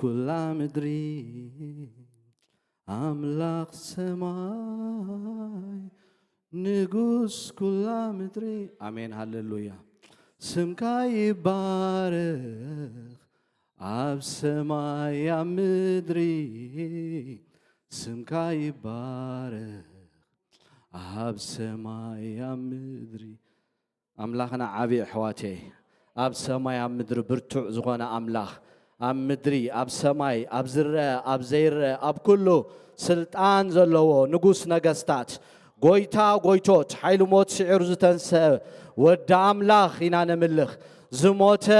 كلا مدري أملاك سماي نقص كلا مدري آمين هللويا سمكاي بارخ أب سماي يا مدري سمكاي بارخ أب سماي يا مدري أملاخنا عبي حواتي أب سماي يا مدري برتع زغانا أملاخ أب مدري أب سماي أب زرة أب زيرة أب كله سلطان زلوا نقص نقستات قويتا قويتوت حيلو موت سعر زتنسى ود أملاخ إنا نملخ زموت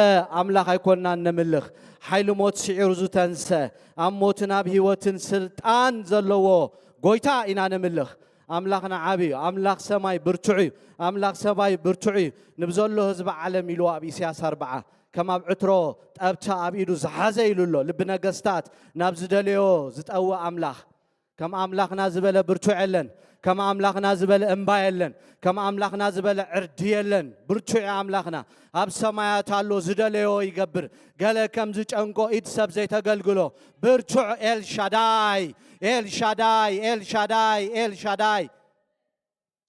أملاخ يكوننا نملخ حيلو موت سعر زتنسى أموتنا بهوتن سلطان زلوا قويتا إنا نملخ أملاخنا عبي أملاخ سماي برتعي أملاخ سماي برتعي نبزول له هزب عالم يلو أبي سياس أربعة كما بعترو أبتا أبيدو زحازي يلو لبنا قستات نابزدليو زت أو أملاخ كما أملاخنا زبالة برتعي لن كما أملاخنا زبالة إمباي لن كما أملاخنا زبالة عردي لن برتعي أملاخنا أب سمايات اللو زدليو يقبر قال كم زج أنكو إيد سب زي تقلقلو برتعي إل شاداي إل شاداي إل شاداي إل شاداي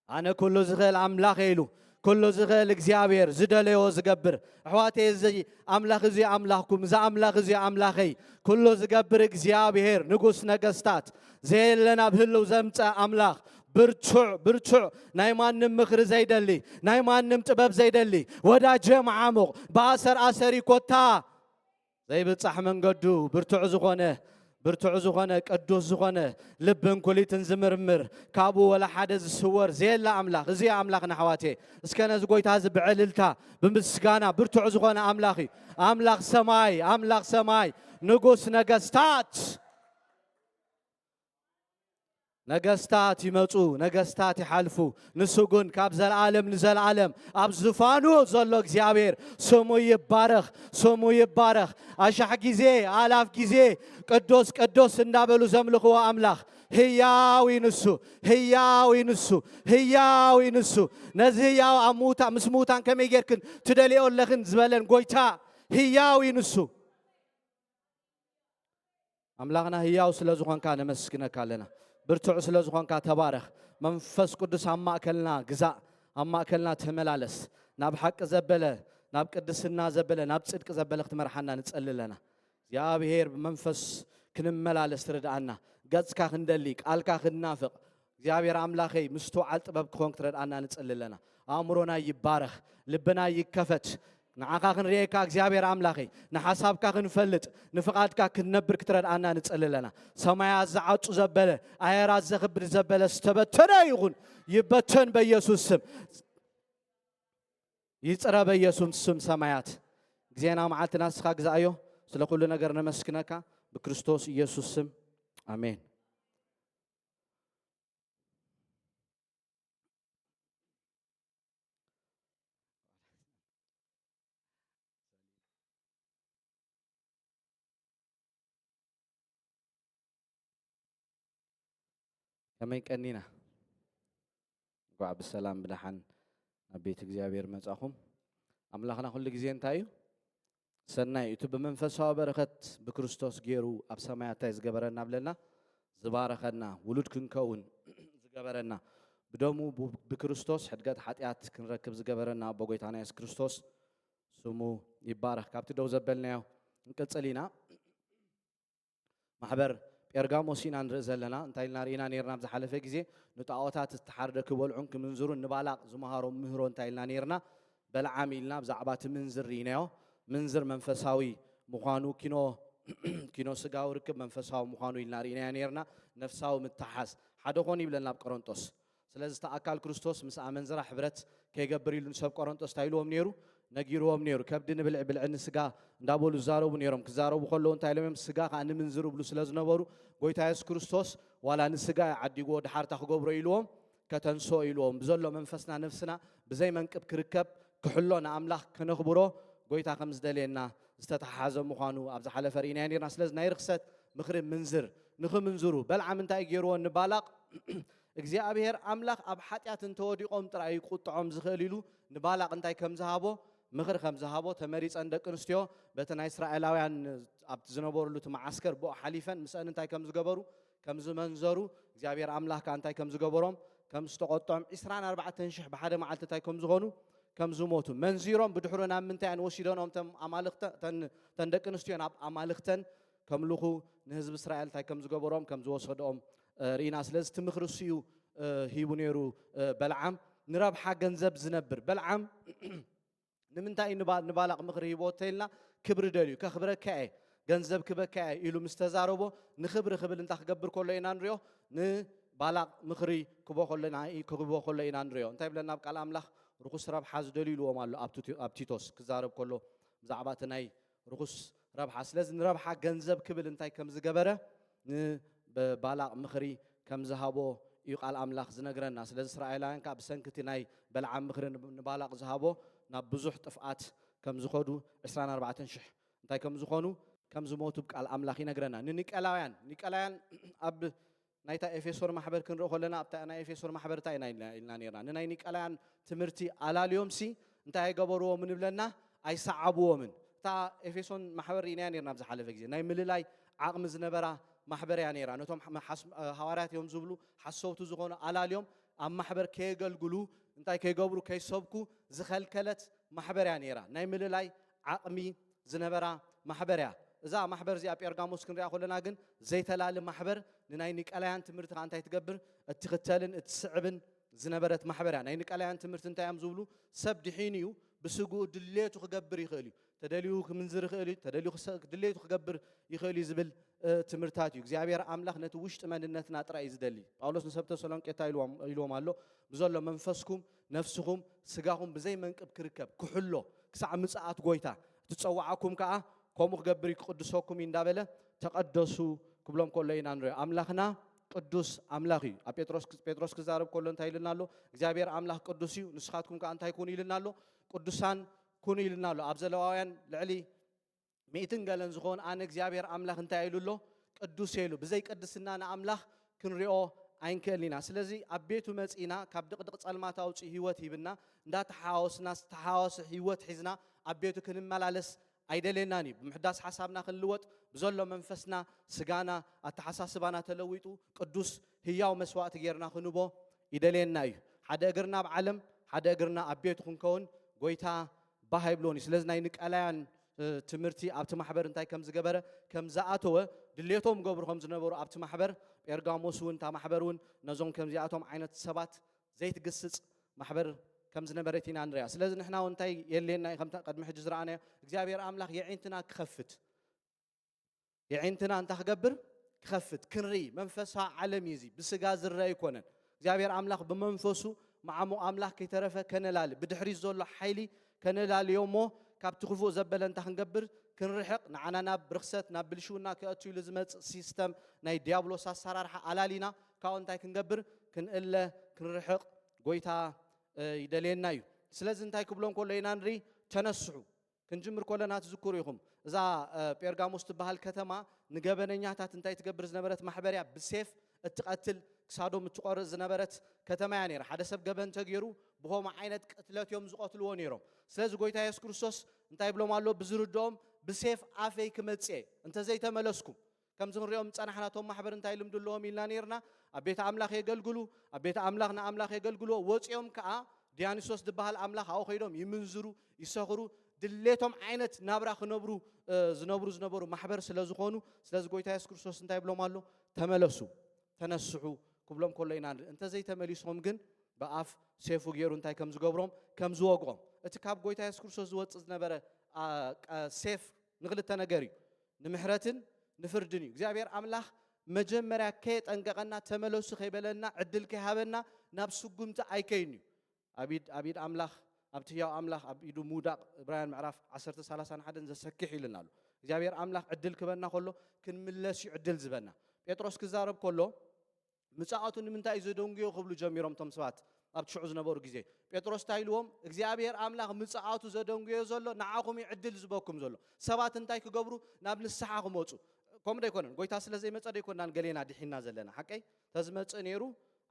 أنا كله زغل أملاخ إلو كله زغل إخزيابير زدليو زقبر حواتي زي أملاخ زي أملاخكم زي أملاخ زي أملاخي كله زقبر إخزيابير نقص نقستات زي لنا بهلو زمت أملاخ برتع نايمان نمخر زيدلي نايمان نمتباب زيدلي ودا جمع عمق باسر أسري كوتا زي بتصح من قدو برتع زغونه برتع زغونه قدوس زغونه لبن كليتن زمرمر كابو ولا حدز السور زي لا أملاخ زي أملاخنا حواتي اسكنا زقويت هذا بعللتا بمسكانا برتع زغونه أملاخي أملاخ سماي أملاخ سماي نقص نقستات نجستات يمطو نجستات يحلفو نسوقن كاب زل عالم نزل عالم أب زفانو زلق زيابير سمو يبارخ أشح جزء آلاف جزء قدوس النابلو زملخو أملاخ هياوي نسو نزهياو أموتا مسموتان كم يجركن تدلي أولخن زبالن قويتا هياوي نسو أملاخنا هياو سلازوخان كان مسكنا كالنا برتع سلازوخان كاتبارخ منفس قدس أما أكلنا جزاء أما أكلنا تملالس ناب حق زبلة ناب قدسنا زبلة ناب صدق زبلة تمرحنا نتسأل لنا يا بهير منفس كنم ملالس ترد عنا قدس كاخن دليك قال كاخن نافق يا بهير أملاخي مستوعب طبب كونك ترد عنا نتسأل لنا أمرنا يبارخ لبنا يكفت نعاقاخن ريكا እግዚአብሔር አምላኺ نحسابكاخن فلط نفقادكاخن نبر كترد عنا نصل لنا سمايا زعص زبله ايرا زخبر زبله استبتنا يغون يبتن بኢየሱስ ስም ይጽራ በኢየሱስ ስም ሰማያት እግዚአብሔርና መዓልትና ስኻ ግዛዮ ስለ ሁሉ ነገር ነመስክነካ በክርስቶስ ኢየሱስ ስም አሜን كما يكنينا قاع بالسلام بدحن بيت እግዚአብሔር መጻኹም አምላኽና ሁሉ ጊዜ እንታዩ ሰናይ እቱ በመንፈሳዊ በረከት በክርስቶስ ገይሩ ኣብ ሰማያታይ ዝገበረና ብለና ዝባረኸና ውሉድ ክንከውን ዝገበረና ብደሙ በክርስቶስ ሕድገት ኃጢአት ክንረክብ ዝገበረና በጎይታና ኢየሱስ ክርስቶስ ስሙ ይባረክ ካብቲ ደው ዘበልናዮ እንቀጽሊና ማህበር ጴርጋሞሲና እንረዘለና እንታይልና ሪና ኔርና በዛሐለፈ ጊዜ ንጣዖታት ተሐርደክ በልዑን ክምንዝሩ ንባላቅ ዝመሃሮም ምህሮ እንታይልና ኔርና በልዓሚልና በዛዕባት ምንዝሪናዮ منزر منفساوي مخانو كينو سجاو ركب منفساو مخانو يلنا نيرنا نفساو متحس حدا خوني بلنا بقرنطوس سلازم تأكل كريستوس مس منزر حبرت كي جبريل نسب قرنطوس تايلوهم نيرو نجيروهم نيرو كبدنا بالعن سجا ندابولو زارو بنيرهم كزارو بخلون تايلوهم سجا عن منزرو بلو سلازم نبورو قوي تايس كريستوس ولا نسجا عدي جود حارة خجبرو يلوهم كتنسو يلوهم بزلوا منفسنا نفسنا بزي منكب كركب كحلونا أملاك كنخبرو قويتا خمس دليلنا استتحازم مخانو أبز حلا فرينا يعني ناسلز نيرخست مخرب منزر منزرو بل عم انت يجيرون نبالغ اجزاء بهر أملاك أب حتى تنتودي قوم ترى يقط عم زخليلو نبالغ انت كم ذهبوا ምኽሪ ከም ዝሃቦ ተመሪፀን ደቂ ኣንስትዮ በቲ ናይ እስራኤላውያን ኣብቲ ዝነበሩሉ ማዓስከር ብኦ ሓሊፈን ምስአን እንታይ ከም ዝገበሩ ከም ዝመንዘሩ እግዚአብሔር ኣምላኽ እንታይ ከም ዝገበሮም ከም ዝተቆጠዖም 24000 ብሓደ መዓልቲ እንታይ ከም ዝኾኑ ከም ዝሞቱ መንዚሮም ብድሕሮ ናብ ምንታይ ወሲዶም ተም ኣማልኽተ ተን ደቂ ኣንስትዮ ናብ ኣማልኽተን ከምልኹ ንህዝቢ እስራኤል እንታይ ከም ዝገበሮም ከም ዝወሰዶም ሪና ስለዚ እቲ ምኽሪ እሱ ሂቡ ነይሩ በልዓም ንረብሓ ገንዘብ ዝነብር በልዓም ንምንታይ ንባላቕ ምኽሪ ሂቦ ተይልና ክብሪ ደልዩ ከኽብረካ እየ ገንዘብ ክበካ ኢሉ ምስ ተዛረቦ ንኽብሪ ክብል እንታይ ክገብር ከሎ ኢና ንሪኦ ንባላቕ ምኽሪ ክቦ ከሎ ኢና ንሪኦ እንታይ ብለና ኣብ ቃል ኣምላኽ ርኩስ ረብሓ ዝደልዩ ኢልዎም ኣሎ ኣብ ቲቶስ ክዛረብ ከሎ ብዛዕባ እቲ ናይ ርኩስ ረብሓ ስለዚ ንረብሓ ገንዘብ ክብል እንታይ ከም ዝገበረ ንባላቕ ምኽሪ ከም ዝሃቦ እዩ ቃል ኣምላኽ ዝነግረና ስለዚ እስራኤላውያን ካብ ብሰንኪቲ ናይ በልዓም ምኽሪ ንባላቕ ዝሃቦ ናብ ብዙሕ ጥፍኣት ከም ዝኸዱ 24000 እንታይ ከም ዝኾኑ ከም ዝሞቱ ቃል ኣምላኽ ይነግረና ንኒቀላውያን ኣብ ናይታ ኤፌሶን ማሕበር ክንርኢ ከለና ኣብታ ናይ ኤፌሶን ማሕበር እንታይ ኢልና ነርና ንናይ ኒቀላውያን ትምህርቲ ኣላልዮምሲ እንታይ ኣይገበርዎም ንብለና ኣይሰዓብዎምን እታ ኤፌሶን ማሕበር ኢና ነርና ብዝሓለፈ ግዜ ናይ ምልላይ ዓቕሚ ዝነበራ ማሕበር እያ ነራ ነቶም ሃዋርያት እዮም ዝብሉ ሓሰውቱ ዝኾኑ ኣላልዮም ኣብ ማሕበር ከየገልግሉ እንታይ ከይገብሩ ከይሰብኩ ዝኸልከለት ማሕበር እያ ነራ ናይ ምልላይ ዓቕሚ ዝነበራ ማሕበር እያ እዛ ማሕበር እዚኣ ጴርጋሞስ ክንሪኣ ከለና ግን ዘይተላሊ ማሕበር ንናይ ኒቀላውያን ትምህርቲ እንታይ ትገብር እትኽተልን እትስዕብን ዝነበረት ማሕበር እያ ናይ ኒቀላውያን ትምህርቲ እንታይ እዮም ዝብሉ ሰብ ድሒን እዩ ብስጉኡ ድሌቱ ክገብር ይኽእል እዩ ተደልዩ ክምንዝር ይኽእል እዩ ተደልዩ ድሌቱ ክገብር ይኽእል እዩ ዝብል ትምህርታት እዩ እግዚአብሔር ኣምላኽ ነቲ ውሽጢ መንነትና ጥራይ ዝደሊ ጳውሎስ ንሰብ ተሰሎንቄታ ኢልዎም ኣሎ ብዘሎ መንፈስኩም ነፍስኩም ስጋኩም ብዘይ መንቅብ ክርከብ ክሕሎ ክሳዕ ምጽኣት ጎይታ ትፀዋዓኩም ከዓ ከምኡ ክገብር ይቅድሰኩም እንዳበለ ተቀደሱ ክብሎም ከሎ ኢና ንሪኦ ኣምላኽና ቅዱስ ኣምላኽ እዩ ኣብ ጴጥሮስ ክዛረብ ከሎ እንታይ ኢልና ኣሎ እግዚአብሔር ኣምላኽ ቅዱስ እዩ ንስኻትኩም ከዓ እንታይ ኩኑ ኢልና ኣሎ ቅዱሳን ኩኑ ኢልና ኣሎ ኣብ ዘለዋውያን ልዕሊ 100 ገለን ዝኾን ኣነ እግዚአብሔር ኣምላኽ እንታይ ኢሉ ኣሎ ቅዱስ ኢሉ ብዘይ ቅድስና ንኣምላኽ ክንሪኦ ኣይንክእልን ኢና ስለዚ ኣብ ቤቱ መፂና ካብ ድቕድቕ ጸልማት ኣውፂ ህይወት ሂብና እንዳተሓዋወስና ዝተሓዋወሰ ህይወት ሒዝና ኣብ ቤቱ ክንመላለስ ኣይደለናን እዩ ብምሕዳስ ሓሳብና ክንልወጥ ብዘሎ መንፈስና ስጋና ኣተሓሳስባና ተለዊጡ ቅዱስ ህያው መስዋዕቲ ጌርና ክንቦ ይደለየና እዩ ሓደ እግርና ኣብ ዓለም ሓደ እግርና ኣብ ቤቱ ክንከውን ጎይታ ባህ ይብሎን እዩ ስለዚ ናይ ንቀላውያን ትምህርቲ ኣብቲ ማሕበር እንታይ ከም ዝገበረ ከም ዝኣተወ ድሌቶም ገብሩ ከም ዝነበሩ ኣብቲ ማሕበር ጴርጋሞስ እውን እታ ማሕበር እውን ነዞም ከምዚኣቶም ዓይነት ሰባት ዘይትግስጽ ማሕበር ከም ዝነበረት ኢና ንሪኣ ስለዚ ንሕና እውን እንታይ የድልየና ከምታ ቅድሚ ሕጂ ዝረኣናዮ እግዚአብሔር ኣምላኽ የዒንትና ክኸፍት የዒንትና እንታይ ክገብር ክኸፍት ክንርኢ መንፈሳዊ ዓለም እዩ እዚ ብስጋ ዝረአ ይኮነን እግዚአብሔር ኣምላኽ ብመንፈሱ መዓሙ ኣምላኽ ከይተረፈ ከነላሊ ብድሕሪት ዘሎ ሓይሊ ከነላልዮ እሞ ካብቲ ክፉእ ዘበለ እንታይ ክንገብር ክንርሕቕ ንዓና ናብ ርክሰት ናብ ብልሽውና ክኣቱ ኢሉ ዝመፅእ ሲስተም ናይ ዲያብሎስ ኣሰራርሓ ኣላሊና ካብኡ እንታይ ክንገብር ክንእለ ክንርሕቕ ጎይታ ይደልየና እዩ ስለዚ እንታይ ክብሎም ከሎ ኢና ንርኢ ተነስሑ ክንጅምር ከለና ትዝክሩ ኢኹም እዛ ጴርጋሞስ ትበሃል ከተማ ንገበነኛታት እንታይ ትገብር ዝነበረት ማሕበር እያ ብሴፍ እትቐትል ክሳዶም እትቆርፅ ዝነበረት ከተማ እያ ነይራ ሓደ ሰብ ገበን ተገይሩ ብሆም ዓይነት ቅትለት እዮም ዝቐትልዎ ነይሮም ስለዚ ጎይታ ኢየሱስ ክርስቶስ እንታይ ብሎም ኣሎ ብዝርድኦም ብሴፍ ኣፈይ ክመጽእ እንተዘይተመለስኩም ከምዚ ንሪኦም ፀናሕናቶም ማሕበር እንታይ ልምዱ ኣለዎም ኢልና ነርና ኣብ ቤተ ኣምላኽ የገልግሉ ኣብ ቤተ ኣምላኽ ንኣምላኽ የገልግልዎ ወፂኦም ከዓ ዲያኒሶስ ዝበሃል ኣምላኽ ኣብኡ ከይዶም ይምንዝሩ ይሰኽሩ ድሌቶም ዓይነት ናብራ ክነብሩ ዝነበሩ ማሕበር ስለ ዝኾኑ ስለዚ ጎይታ ኢየሱስ ክርስቶስ እንታይ ብሎም ኣሎ ተመለሱ ተነስሑ ክብሎም ከሎ ኢና እንተዘይተመሊሶም ግን ብኣፍ ሴፉ ገይሩ እንታይ ከም ዝገብሮም ከም ዝወግኦም እቲ ካብ ጎይታ ኢየሱስ ክርስቶስ ዝወፅእ ዝነበረ ሴፍ ንክልተ ነገር እዩ ንምሕረትን ንፍርድን እዩ እግዚአብሔር ኣምላኽ መጀመርያ ከየጠንቀቐና ተመለሱ ከይበለና ዕድል ከይሃበና ናብ ስጉምቲ ኣይከይን እዩ ኣቢድ ኣምላኽ ኣብቲ ህያው ኣምላኽ ኣብ ኢዱ ሙዳቕ ዕብራውያን ምዕራፍ 10:31 ዘሰኪሕ ኢልና ኣሎ እግዚአብሔር ኣምላኽ ዕድል ክበና ከሎ ክንምለስ እዩ ዕድል ዝበና ጴጥሮስ ክዛረብ ከሎ ምጽኣቱ ንምንታይ እዩ ዘደንግዮ ክብሉ ጀሚሮም ቶም ሰባት ኣብ ሽዑ ዝነበሩ ግዜ ጴጥሮስ ታይልዎም እግዚአብሔር ኣምላኽ ምጽኣቱ ዘደንግዮ ዘሎ ንዓኹም ዕድል ዝበኩም ዘሎ ሰባት እንታይ ክገብሩ ናብ ንስሓ ክመፁ ከምኡ ኣይኮነን ጎይታ ስለዘይመፀ ደይኮናን ገሌና ድሒና ዘለና ሓቀይ ተዝመፅእ ነይሩ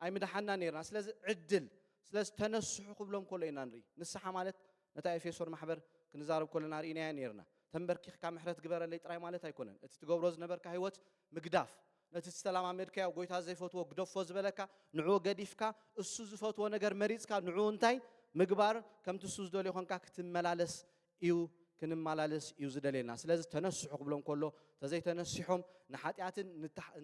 ኣይምድሓና ነርና ስለዚ ዕድል ስለዚ ተነስሑ ክብሎም ከሎ ኢና ንርኢ ንስሓ ማለት نتا إفيسور محبر كنزارب كلنا رينا نيرنا تنبركي كام حرت جبر اللي تراي مالت هيكونن تتجبروز نبرك هيوت مقداف نتستلام أمريكا وقويت هذا فوت وقدف فوز بلكا نعو قديفكا السوز فوت ونجر مريض كا نعو انتاي مقبار كم تسوز دولي خان كاك تملالس إيو كنم ملالس إيو زدلينا سلازم تنسح قبلهم كله تزي تنسحهم نحاتيات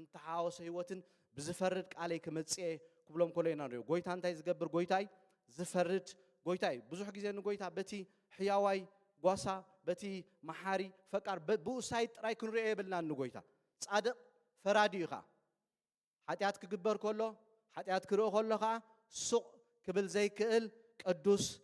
نتحاوس هيوتن بزفرد عليك متسئ قبلهم كلنا نريو قويت انتاي زقبر قويتاي زفرد قويتاي بزوح جزء نقويتا بتي حياوي قاسا بتي محاري فكر بوسايت راي كن رأي بلنا نقويتا صادق فراديخا حتيات كجبر كله حتيات كروه كله خا سوق قبل زي كقل قدوس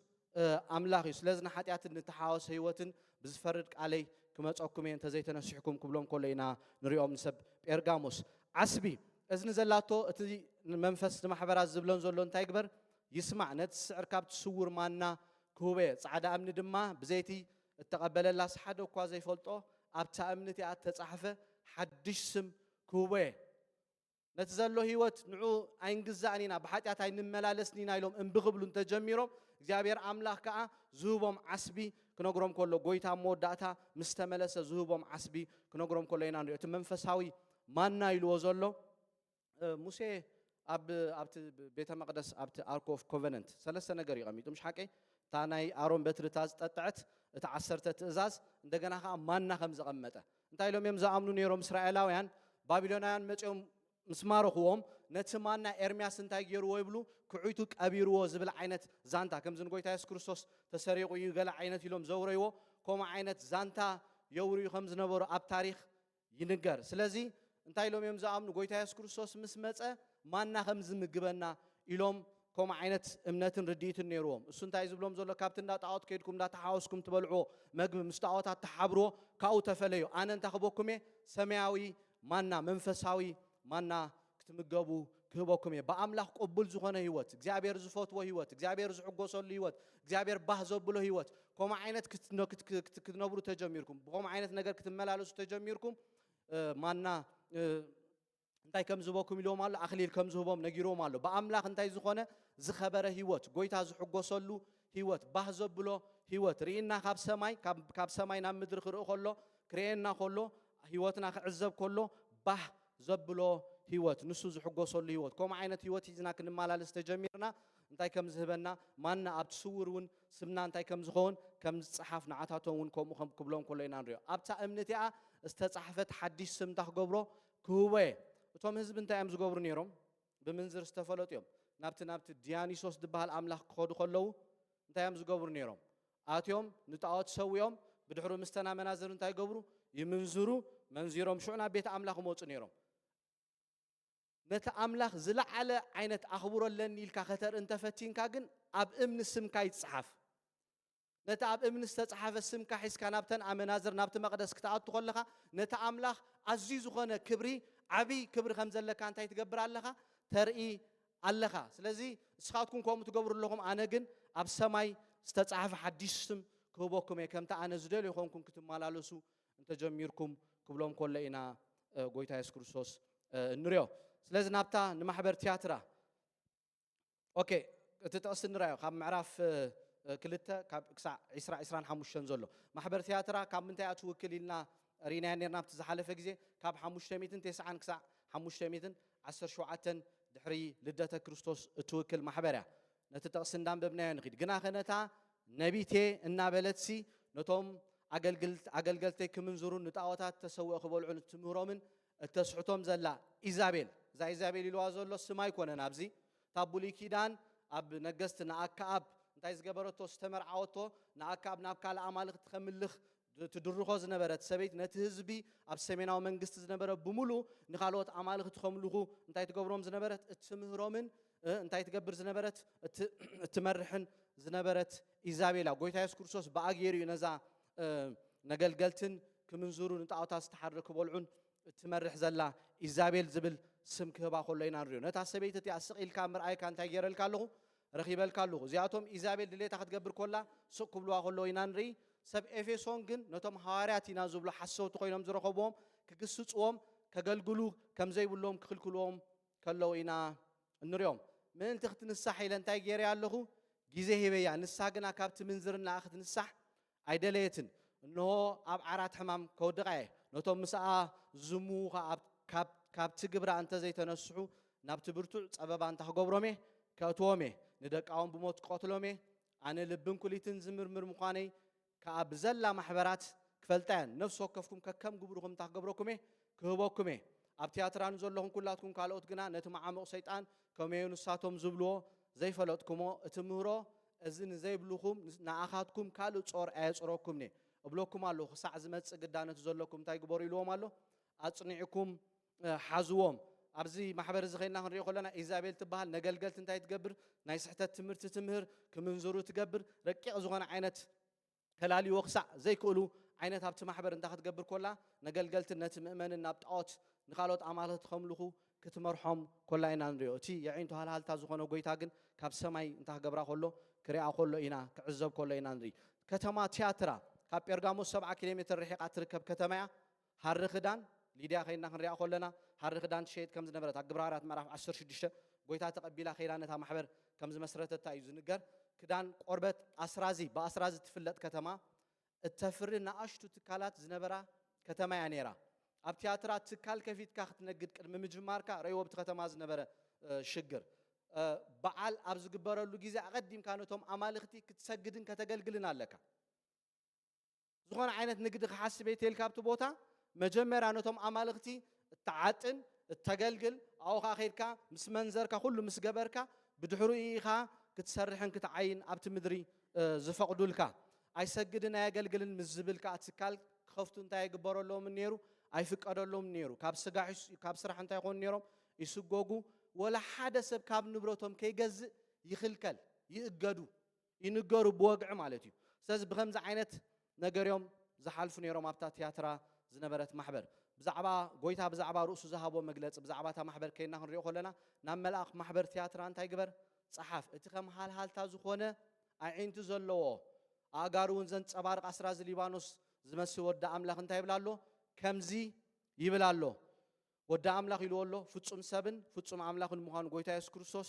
أملاخي سلازنا حتيات نتحاوس هيوتن بزفرد علي كما تأكمين تزي تنسحكم قبلهم كلنا نريهم نسب إرجاموس عسبي إذن زلاتو تدي منفس محبرات زبلون زلون تايكبر يسمع نتسعر كابت سور مانا كوبي صعد أمن دما بزيتي التقبل الله صحده كوازي فلتو أبتا أمنتي أتتصحفه حدش سم كوبي نتزلو هيوت نعو عين جزانينا بحاجة عين ملالسنينا يلوم انبغبلون تجميرهم እግዚአብሔር አምላክ ከአ ዝሁቦም ዓስቢ ክነግሮም ከሎ ጎይታ መወዳእታ ምስተመለሰ ዝሁቦም ዓስቢ ክነግሮም ከሎ ኢና ንሪኦ እቲ መንፈሳዊ ማና ኢልዎ ዘሎ ሙሴ ኣብቲ ቤተ መቅደስ ኣብቲ አርክ ኦፍ ኮቨነንት ሰለስተ ነገር ይቐሚጡ ምሽ ሓቀይ እታ ናይ ኣሮን በትርታ ዝጠጥዐት እቲ 10 ትእዛዝ እንደገና ከዓ ማና ከም ዝቐመጠ እንታይ ኢሎም እዮም ዝኣምኑ ነይሮም እስራኤላውያን ባቢሎናውያን መፅኦም مسمارخوهم نتمنى إرمياس انتاي جيرو يبلو كعيتو كبيرو زبل عينت زانتا كم زن قويتا يس كريستوس تسريقو يقال عينت يلوم زوريو كوم عينت زانتا يوري خمس نبور أب تاريخ ينقر سلازي انتاي لوم يمزا أمنو قويتا يس كريستوس مسمتة مانا خمس مقبنا يلوم كوم عينت امنتن رديت النيروم السنتاي زبلوم زولا كابتن دا تعاود كيدكم دا تحاوسكم تبلعو مقب مستعوات تحبرو كاو تفليو أنا انتخبوكم سماوي مانا منفساوي مانا كتمجبو كهبوكم بأملاح قبول زخانة هيوت እግዚአብሔር ዝፈትዎ ህይወት እግዚአብሔር ዝሕጎሰሉ ህይወት እግዚአብሔር ባህ ዘብሎ ህይወት ኮማ አይነት ክትነብሩ ተጀሚርኩም በኮማ አይነት ነገር ክትመላለሱ ተጀሚርኩም ማና እንታይ ከም ዝቦኩም ኢሎም አለ አኽሊል ከም ዝህቦም ነጊሮም አለ በአምላክ እንታይ ዝኾነ ዝኸበረ ህይወት ጎይታ ዝሕጎሰሉ ህይወት ባህ ዘብሎ ህይወት ሪኢና ካብ ሰማይ ናብ ምድሪ ክርኢ ከሎ ክሬና ከሎ ህይወትና ክዕዘብ ከሎ ባህ زبلو هيوت نسو زحقوصل هيوت كم عينت هيوت يزنا كن مالالس تجميرنا انتي كم زهبنا مانا ابتسورون سمنا انتي كم زخون كم صحافنا عتاتون كم كبلون كلنا نريو ابتا امنتي استتصحفت حديث سم تخغبرو كوبي وتم حزب انتي ام زغبر نيروم بمنزر استفلط يوم نابت ديانيسوس دبال املاح خودو خلو انتي ام زغبر نيروم اتيوم نتاوت سويوم بدحرو مستنا منازر انتي غبرو يمنزرو منزيروم شعنا بيت املاح موص نيروم نت أملاخ زلا على عينت أخبار لن يلك خطر أنت فتين كاجن أب إمن السم كايت صحف نت أب إمن استصحف السم كحس كنابتن أمنازر نابت مقدس كتعط تقولها نت أملاخ عزيز وخنا كبري عبي كبر خمسة لك أنت يتجبر علىها ترقي علىها سلزي سخاتكم كم تجبر لهم أنا جن أب سماي استصحف حديث سم كوبكم كم تأنا زدل يخونكم كتب مالالسو أنت جميركم كبلهم كلنا قويتا يسكرسوس نريو سلازم نبتا نمحبر تياترا اوكي تتقص نرايو خاب معرف كلتا كاب كسع عسران حموشن زلو محبر تياترا كاب منتي اتوكل لنا رينا نيرنا بتزحلفه غزي كاب 509 كسع 517 دحري لدته كريستوس اتوكل محبريا نتتقص ندام ببنا نخيد غنا خنتا نبيتي እና በለትሲ ነቶም አገልገልተይ ከመንዙሩ ንጣዋታት ተሰውእ ክበልዑ ትምህሮምን التسحتهم زلا إيزابيل زي إيزابيل يلوازولو سماي كونن أبزي تابولي كيدان أب نجستنا أكاب نتايز جبرتو استمر عوتو نأكاب نأكال أمالك تخملخ تدرخوز نبرت سبيت نتهزبي أب سمينا ومنجست زنبرت بملو نخالوت أمالك تخملخو نتايت جبروم زنبرت تسمهرومن نتايت جبر زنبرت تمرحن زنبرت إيزابيل قويت هاي سكورسوس باقيري نزا نقل قلتن كمنزورو نتاعوتا استحرك بولعون تمرح زلا إيزابيل زبل سم كهبا خلينا نريو نتا سبيت تي اسقيل كامر اي كان تايرل كالو رخيبل كالو زياتهم إيزابيل دلي تاخد قبر كولا سوق كبلوا خلوينا نري سب افيسون جن نتم حوارياتنا زبل حسو تخينم زرخبوم كقصصوم كغلغلو كم زي بلوم كخلكلوم كلوينا نريوم من تخت نسحي لنتاي غير يالو ጊዜ ሄበያ ንሳግና ካብቲ ምንዝርና አኽት ንሳሕ አይደለየትን እንሆ ኣብ ዓራት ሕማም ከወድቃየ ነቶም ምስኣ ዝሙኻ ካብቲ ግብራ እንተ ዘይተነስሑ ናብቲ ብርቱዕ ፀበባ እንታ ክገብሮሜ ከእትዎሜ ንደቃዎም ብሞት ቆትሎሜ ኣነ ልብን ኩሊትን ዝምርምር ምዃነይ ከዓ ብዘላ ማሕበራት ክፈልጣየን ነፍሲ ወከፍኩም ከከም ግብሩኹም እንታ ክገብረኩሜ ክህበኩሜ ኣብ ቲያትራን ዘለኹም ኩላትኩም ካልኦት ግና ነቲ መዓሙቕ ሰይጣን ከመይ ንሳቶም ዝብልዎ ዘይፈለጥኩሞ እቲ ምህሮ እዚ ንዘይብልኹም ንኣኻትኩም ካልእ ጾር ኣየፅረኩምኒ እብለኩም ኣለኹ ክሳዕ ዝመፅእ ግዳነት ዘለኩም እንታይ ግበሩ ኢልዎም ኣሎ ኣፅኒዕኩም ሓዝዎም ኣብዚ ማሕበር እዚ ኸይድና ክንሪኦ ከለና ኢዛቤል ትበሃል ነገልገልቲ እንታይ ትገብር ናይ ስሕተት ትምህርቲ ትምህር ክምንዝሩ ትገብር ረቂቕ ዝኾነ ዓይነት ከላልይዎ ክሳዕ ዘይክእሉ ዓይነት ኣብቲ ማሕበር እንታይ ክትገብር ኮላ ነገልገልቲ ነቲ ምእመንን ናብ ጣዖት ንኻልኦት ኣማልክቲ ከምልኹ ክትመርሖም ኮላ ኢና ንሪኦ እቲ የዒንቶ ሃልሃልታ ዝኾነ ጎይታ ግን ካብ ሰማይ እንታይ ክገብራ ከሎ ክሪኣ ከሎ ኢና ክዕዘብ ከሎ ኢና ንርኢ ከተማ ቲያትራ ካብ ጴርጋሞስ 7 ኪሎ ሜትር ርሒቓ ትርከብ ከተማ እያ ሃሪ ክዳን ሊድያ ኸይድና ክንሪኣ ከለና ሃሪ ክዳን ትሸይጥ ከም ዝነበረት ኣብ ግብረ ሐዋርያት ምዕራፍ 16 ጎይታ ተቐቢላ ኸይዳ ነታ ማሕበር ከም ዝመስረተታ እዩ ዝንገር ክዳን ቆርበት ኣስራዚ ብኣስራዚ ትፍለጥ ከተማ እተፍሪ ንኣሽቱ ትካላት ዝነበራ ከተማ እያ ነይራ ኣብ ቲያትራ ትካል ከፊትካ ክትነግድ ቅድሚ ምጅማርካ ረእይዎ ብቲ ከተማ ዝነበረ ሽግር በዓል ኣብ ዝግበረሉ ግዜ ኣቐዲምካ ነቶም ኣማልኽቲ ክትሰግድን ከተገልግልን ኣለካ ዝኾነ ዓይነት ንግዲ ክሓስብ እየትልካ ኣብቲ ቦታ መጀመርያ ነቶም ኣማልኽቲ እተዓጥን እተገልግል ኣብኻ ኸይድካ ምስ መንዘርካ ኩሉ ምስ ገበርካ ብድሕሩ ኢኻ ክትሰርሕን ክትዓይን ኣብቲ ምድሪ ዝፈቕዱልካ ኣይሰግድን ኣየገልግልን ምስ ዝብልካ ትካል ክኸፍቱ እንታይ ይግበረሎም ነይሩ ኣይፍቀደሎም ነይሩ ካብ ስራሕ እንታይ ይኾኑ ነይሮም ይስጎጉ ወላ ሓደ ሰብ ካብ ንብረቶም ከይገዝእ ይኽልከል ይእገዱ ይንገሩ ብወግዒ ማለት እዩ ስለዚ ብከምዚ ዓይነት ነገርዮም ዝሓልፉ ነይሮም ኣብታ ቲያትራ ዝነበረት ማሕበር ብዛዕባ ጎይታ ብዛዕባ ርእሱ ዝሃቦ መግለፂ ብዛዕባ እታ ማሕበር ከይና ክንሪኦ ከለና ናብ መልኣኽ ማሕበር ቲያትራ እንታይ ግበር ፀሓፍ እቲ ከም ሃልሃልታ ዝኾነ ኣዒንቲ ዘለዎ ኣጋሩ እውን ዘንፀባርቕ ኣስራዚ ሊባኖስ ዝመስል ወዲ ኣምላኽ እንታይ ይብላ ኣሎ ከምዚ ይብል ኣሎ ወዲ ኣምላኽ ኢሉ ኣሎ ፍጹም ሰብን ፍጹም ኣምላኽን ምዃኑ ጎይታ ኢየሱስ ክርስቶስ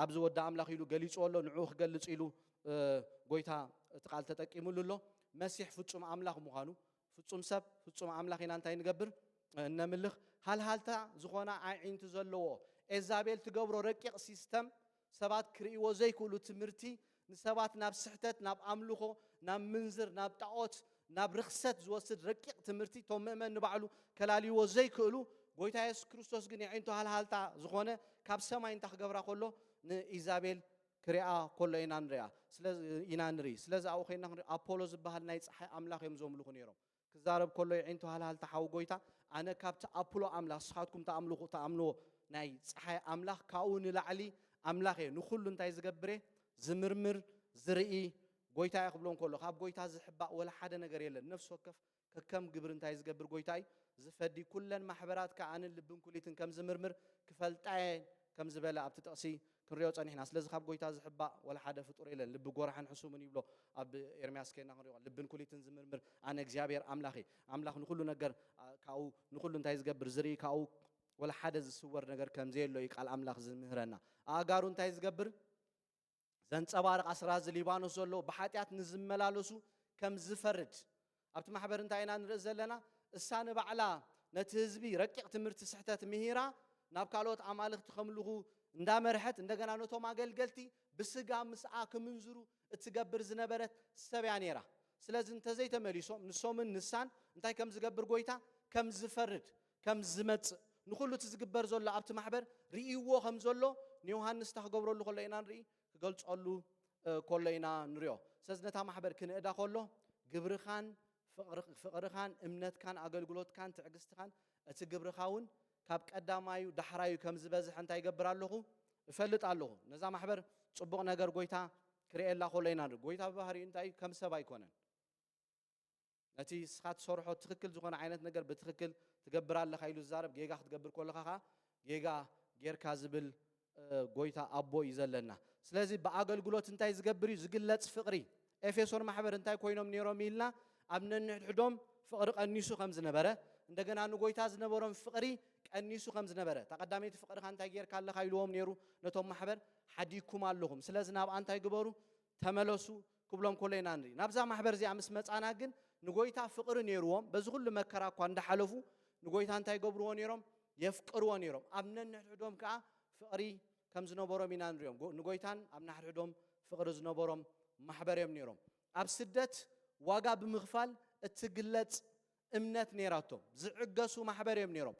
ኣብዚ ወዲ ኣምላኽ ኢሉ ገሊጹ ኣሎ ንዑ ክገልጽ ኢሉ ጎይታ እቲ ቃል ተጠቂሙሉ ኣሎ መሲሕ ፍጹም ኣምላኽ ምዃኑ ፍጹም ሰብ ፍጹም ኣምላኽ ኢና እንታይ ንገብር እነምልኽ ሃልሃልታ ዝኾነ ኣዒንቲ ዘለዎ ኤዛቤል ትገብሮ ረቂቕ ሲስተም ሰባት ክርእይዎ ዘይክእሉ ትምህርቲ ንሰባት ናብ ስሕተት ናብ ኣምልኾ ናብ ምንዝር ናብ ጣዖት ናብ ርክሰት ዝወስድ ረቂቕ ትምህርቲ ቶም ምእመን ንባዕሉ ከላልይዎ ዘይክእሉ ጎይታ ኢየሱስ ክርስቶስ ግን የዒንቶ ሃልሃልታ ዝኾነ ካብ ሰማይ እንታይ ክገብራ ከሎ ንኢዛቤል ክሪኣ ከሎ ኢና ንርኢ ስለዚ ኣብኡ ኸይድና ክንሪኦ ኣፖሎ ዝበሃል ናይ ፀሓይ ኣምላኽ እዮም ዘምልኹ ነይሮም ክዛረብ ከሎ የዒንቶ ሃልሃልታ ሓዊ ጎይታ ኣነ ካብቲ ኣፖሎ ኣምላኽ ንስኻትኩም ተኣምንዎ ናይ ፀሓይ ኣምላኽ ካብኡ ንላዕሊ ኣምላኽ እየ ንኩሉ እንታይ ዝገብር ዝምርምር ዝርኢ ጎይታ ይኽብሎም ከሎ ካብ ጎይታ ዝሕባእ ወላ ሓደ ነገር የለን ነፍሲ ወከፍ ከከም ግብር እንታይ ዝገብር ጎይታ እዩ ዝፈዲ ኩለን ማሕበራትካ ኣነን ልብን ኩሊትን ከም ዝምርምር ክፈልጣየን ከም ዝበለ ኣብቲ ጥቕሲ ክንሪኦ ፀኒሕና ስለዚ ካብ ጎይታ ዝሕባእ ወላ ሓደ ፍጡር የለን ልቢ ጎርሓን ሕሱምን ይብሎ ኣብ ኤርምያስ ከይድና ክንሪኦ ልብን ኩሊትን ዝምርምር ኣነ እግዚኣብሔር ኣምላኽ እየ ኣምላኽ ንኩሉ ነገር ካብኡ ንኩሉ እንታይ ዝገብር ዝርኢ ካብኡ ወላ ሓደ ዝስወር ነገር ከም ዘየሎ እዩ ቃል ኣምላኽ ዝምህረና ኣጋሩ እንታይ ዝገብር ዘንፀባርቕ ኣስራዚ ሊባኖስ ዘሎ ብሓጢኣት ንዝመላለሱ ከም ዝፈርድ ኣብቲ ማሕበር እንታይ ኢና ንርኢ ዘለና እሳ ንባዕላ ነቲ ህዝቢ ረቂቕ ትምህርቲ ስሕተት ምሂራ ናብ ካልኦት ኣማልኽቲ ከምልኹ እንዳመርሐት እንደገና ነቶም ኣገልገልቲ ብስጋ ምስኣ ክምንዝሩ እትገብር ዝነበረት ሰብ እያ ነይራ ስለዚ እንተዘይተመሊሶም ንሶምን ንሳን እንታይ ከም ዝገብር ጎይታ ከም ዝፈርድ ከም ዝመፅእ ንኩሉ እቲ ዝግበር ዘሎ ኣብቲ ማሕበር ርእይዎ ከም ዘሎ ንዮሃንስ ታክገብረሉ ከሎ ኢና ንርኢ ክገልጸሉ ከሎ ኢና ንሪኦ ስለዚ ነታ ማሕበር ክንእዳ ከሎ ግብርኻን ፍቕርኻን እምነትካን ኣገልግሎትካን ትዕግስትካን እቲ ግብርኻ እውን ካብ ቀዳማዩ ዳሕራዩ ከም ዝበዝሕ እንታይ ይገብር ኣለኹ እፈልጥ ኣለኹ ነዛ ማሕበር ጽቡቕ ነገር ጎይታ ክርእየላ ከሎ ኢና ንርኢ ጎይታ ብባህሪኡ እንታይ ከም ሰብ ኣይኮነን ነቲ ስኻ ትሰርሖ ትክክል ዝኾነ ዓይነት ነገር ብትክክል ትገብር ኣለኻ ኢሉ ዝዛረብ ጌጋ ክትገብር ከለኻ ኸ ጌጋ ጌርካ ዝብል ጎይታ ኣቦ እዩ ዘለና ስለዚ ብኣገልግሎት እንታይ ዝገብር እዩ ዝግለጽ ፍቕሪ ኤፌሶን ማሕበር እንታይ ኮይኖም ነይሮም ኢልና ኣብ ነንሕድሕዶም ፍቕሪ ቀኒሱ ከም ዝነበረ እንደገና ንጎይታ ዝነበሮም ፍቕሪ ቀኒሱ ከም ዝነበረ ተቀዳሜት ፍቅር ካንታ ጌር ካለ ካይልዎም ነይሩ ነቶም ማሕበር ሓዲኩም ኣለኹም ስለዚ ናብ አንታይ ግበሩ ተመለሱ ክብሎም ኮለይና ንሪ ናብዛ ማሕበር እዚኣ ምስ መጻና ግን ንጎይታ ፍቅር ነይሩዎም በዚ ኩሉ መከራ እኳ እንዳሓለፉ ንጎይታ እንታይ ገብርዎ ነይሮም የፍቅርዎ ነይሮም ኣብ ነንሕድሕዶም ከዓ ፍቅሪ ከም ዝነበሮም ኢና ንሪኦም ንጎይታን ኣብ ናሕድሕዶም ፍቅሪ ዝነበሮም ማሕበር እዮም ነይሮም ኣብ ስደት ዋጋ ብምኽፋል እትግለጽ እምነት ነይራቶም ዝዕገሱ ማሕበር እዮም ነይሮም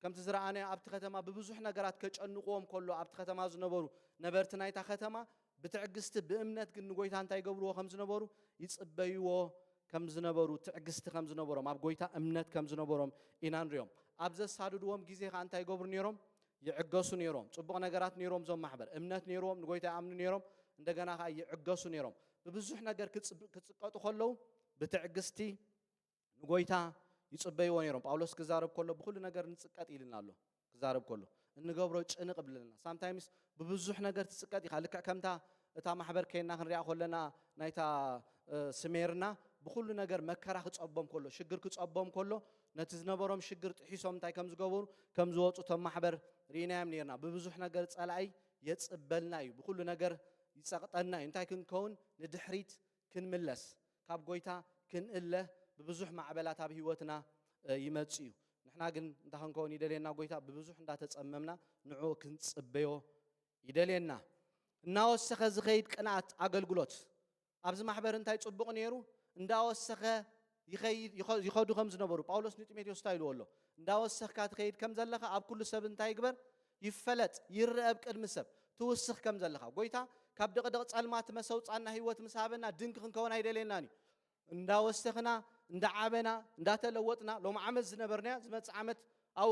ከምቲ ዝረኣነ ኣብቲ ከተማ ብብዙሕ ነገራት ከጨንቅዎም ከሎ ኣብቲ ከተማ ዝነበሩ ነበርቲ ናይታ ከተማ ብትዕግስቲ ብእምነት ግን ንጎይታ እንታይ ገብርዎ ከም ዝነበሩ ይጽበይዎ ከም ዝነበሩ ትዕግስቲ ከም ዝነበሮም ኣብ ጎይታ እምነት ከም ዝነበሮም ኢና ንሪኦም ኣብ ዘሳድድዎም ግዜ ከዓ እንታይ ገብሩ ነይሮም ይዕገሱ ነይሮም ጽቡቕ ነገራት ነይሮም ዞም ማሕበር እምነት ነይሮም ንጎይታ ይኣምኑ ነይሮም እንደገና ከዓ ይዕገሱ ነይሮም ብብዙሕ ነገር ክጽቀጡ ከለዉ ብትዕግስቲ ንጎይታ ይጽበይዎ ነይሮም ጳውሎስ ክዛረብ ከሎ ብኩሉ ነገር ንጽቀጥ ኢልና ኣሎ ክዛረብ ከሎ እንገብሮ ጭንቅ ብለና ሳምታይምስ ብብዙሕ ነገር ትጽቀጥ ኢኻ ልክዕ ከምታ እታ ማሕበር ከይና ክንሪኣ ከለና ናይታ ስሜርና ብኩሉ ነገር መከራ ክጸቦም ከሎ ሽግር ክጸቦም ከሎ ነቲ ዝነበሮም ሽግር ጥሒሶም እንታይ ከም ዝገበሩ ከም ዝወፁ ቶም ማሕበር ሪናዮም ነርና ብብዙሕ ነገር ጸላኢ የጽበልና እዩ ብኩሉ ነገር ይጸቅጠና እዩ እንታይ ክንከውን ንድሕሪት ክንምለስ ካብ ጎይታ ክንእለህ ብብዙሕ ማዕበላት ኣብ ህይወትና ይመጽ እዩ ንሕና ግን እንታይ ክንከውን ይደልየና ጎይታ ብብዙሕ እንዳተጸመምና ንዑ ክንጽበዮ ይደልየና እናወሰኸ ዝኸይድ ቅንዓት ኣገልግሎት ኣብዚ ማሕበር እንታይ ጽቡቕ ነይሩ እንዳወሰኸ ይኸዱ ከም ዝነበሩ ጳውሎስ ንጢሞቴዎስ ታይልዎ ኣሎ እንዳወሰኽካ ትኸይድ ከም ዘለኻ ኣብ ኩሉ ሰብ እንታይ ይግበር ይፈለጥ ይርአ ቅድሚ ሰብ ትውስኽ ከም ዘለኻ ጎይታ ካብ ደቕደቕ ጸልማት መሰውፃና ህይወት ምሳበና ድንክ ክንከውን ኣይደልየናን እዩ እንዳወሰኽና እንዳዓበና እንዳተለወጥና ሎም ዓመት ዝነበርና ዝመጽ ዓመት ኣው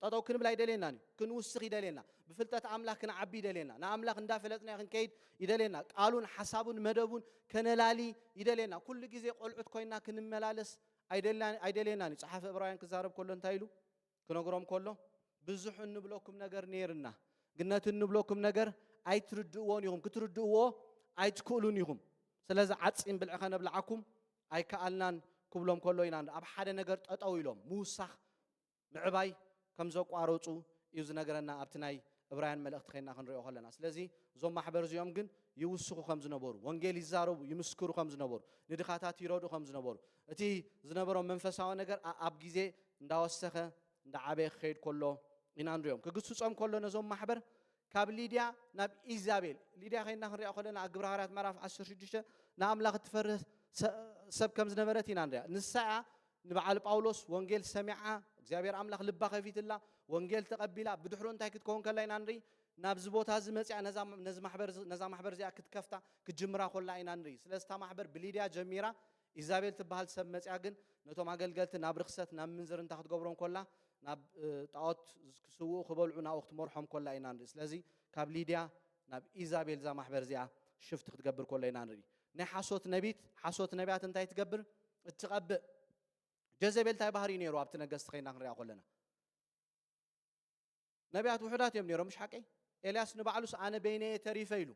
ጠጠው ክንብል ኣይደልየናን እዩ ክንውስኽ ይደልየና ብፍልጠት ኣምላኽ ክንዓቢ ይደልየና ንኣምላኽ እንዳፈለጥና ክንከይድ ይደልየና ቃሉን ሓሳቡን መደቡን ከነላሊ ይደልየና ኩሉ ግዜ ቆልዑት ኮይና ክንመላለስ ኣይደልየናን እዩ ጸሓፊ ዕብራውያን ክዛረብ ከሎ እንታይ ኢሉ ክነግሮም ከሎ ብዙሕ እንብለኩም ነገር ነይርና ግን ነቲ እንብለኩም ነገር ኣይትርድእዎን ኢኹም ክትርድእዎ ኣይትክእሉን ኢኹም ስለዚ ዓጺም ብልዒ ኸነብልዓኩም ኣይከኣልናን ክብሎም ከሎ ኢና ኣብ ሓደ ነገር ጠጠው ኢሎም ምውሳኽ ምዕባይ ከም ዘቋረፁ እዩ ዝነገረና ኣብቲ ናይ ዕብራውያን መልእኽቲ ኸይና ክንሪኦ ከለና ስለዚ እዞም ማሕበር እዚኦም ግን ይውስኹ ከም ዝነበሩ ወንጌል ይዛረቡ ይምስክሩ ከም ዝነበሩ ንድኻታት ይረዱ ከም ዝነበሩ እቲ ዝነበሮም መንፈሳዊ ነገር ኣብ ግዜ እንዳወሰኸ እንዳዓበየ ክኸይድ ከሎ ኢና ንሪኦም ክግስጾም ከሎ ነዞም ማሕበር ካብ ሊድያ ናብ ኢዛቤል ሊድያ ኸይና ክንሪኦ ከለና ኣብ ግብረ ሐዋርያት ምዕራፍ 16 ንኣምላኽ እትፈርህ ሰብ ከም ዝነበረት ኢና ንሪኣ ንሳኣ ንበዓል ጳውሎስ ወንጌል ሰሚዓ እግዚአብሔር ኣምላኽ ልባ ከፊትላ ወንጌል ተቐቢላ ብድሕሮ እንታይ ክትከውን ከላ ኢና ንርኢ ናብዚ ቦታ እዚ መጽያ ነዛ ማሕበር እዚኣ ክትከፍታ ክትጅምራ ኮላ ኢና ንርኢ ስለስታ ማሕበር ብሊድያ ጀሚራ ኢዛቤል ትበሃል ሰብ መጽያ ግን ነቶም ኣገልገልቲ ናብ ርክሰት ናብ ምንዝር እንታይ ክትገብሮም ኮላ ናብ ጣዖት ክስውኡ ክበልዑ ናብኡ ክትመርሖም ኮላ ኢና ንርኢ ስለዚ ካብ ሊድያ ናብ ኢዛቤል ዛ ማሕበር እዚኣ ሽፍቲ ክትገብር ኮላ ኢና ንርኢ ናይ ሓሶት ነቢያት እንታይ ትገብር እትቐብእ ጀዘቤል እንታይ ባህሪ ነይሩ ኣብቲ ነገስቲ ኸይና ክንሪኣ ከለና ነቢያት ውሑዳት እዮም ነይሮም ምሽ ሓቀይ ኤልያስ ንባዕሉስ ኣነ በይነየ ተሪፈ ኢሉ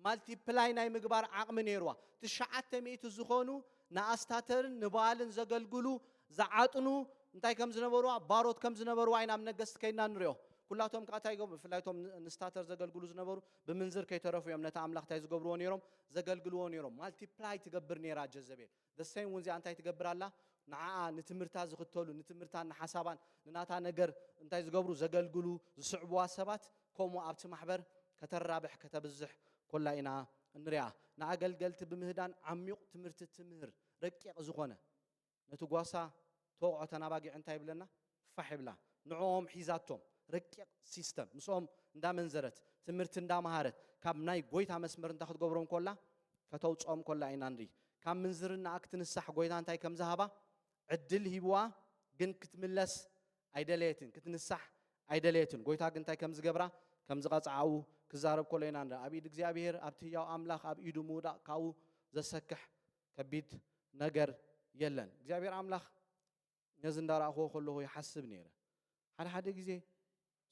ማልቲፕላይ ናይ ምግባር ዓቕሚ ነይርዋ 900 ዝኾኑ ንኣስታተርን ንበዓልን ዘገልግሉ ዝዓጥኑ እንታይ ከም ዝነበሩ ባሮት ከም ዝነበሩ ዋይና ኣብ ነገስቲ ከይና ንሪኦ ኩላቶም ከዓ እንታይ ገብሩ ብፍላይቶም ንስታተር ዘገልግሉ ዝነበሩ ብምንዝር ከይተረፉ እዮም ነታ ኣምላኽ እንታይ ዝገብርዎ ነይሮም ዘገልግልዎ ነይሮም ማልቲፕላይ ትገብር ነይራ ጀዘቤል ደሰይም እውን እዚኣ እንታይ ትገብር ኣላ ንዓኣ ንትምህርታ ዝኽተሉ ንትምህርታ ንሓሳባን ንናታ ነገር እንታይ ዝገብሩ ዘገልግሉ ዝስዕብዋ ሰባት ከምኡ ኣብቲ ማሕበር ከተራብሕ ከተብዝሕ ኮላ ኢና እንሪኣ ንኣገልገልቲ ብምህዳን ዓሚቕ ትምህርቲ ትምህር ረቂቕ ዝኾነ ነቲ ጓሳ ተወቕዖ ተናባጊዕ እንታይ ይብለና ፋሕ ይብላ ንዕኦም ሒዛቶም ረቂቕ ሲስተም ምስኦም እንዳመንዘረት ትምህርቲ እንዳመሃረት ካብ ናይ ጎይታ መስመር እንታይ ክትገብሮም ኮላ ከተውፅኦም ኮላ ኢና ንርኢ ካብ ምንዝርና ክትንሳሕ ጎይታ እንታይ ከም ዝሃባ ዕድል ሂብዋ ግን ክትምለስ ኣይደለየትን ክትንሳሕ ኣይደለየትን ጎይታ ግን እንታይ ከም ዝገብራ ከም ዝቐፅዓኡ ክዛረብ ኮሎ ኢና ንርኢ ኣብ ኢድ እግዚኣብሔር ኣብቲ ህያው ኣምላኽ ኣብ ኢዱ ምውዳቕ ካብኡ ዘሰክሕ ከቢድ ነገር የለን እግዚኣብሔር ኣምላኽ ነዚ እንዳረኣኽዎ ከለኹ ይሓስብ ነይረ ሓደ ግዜ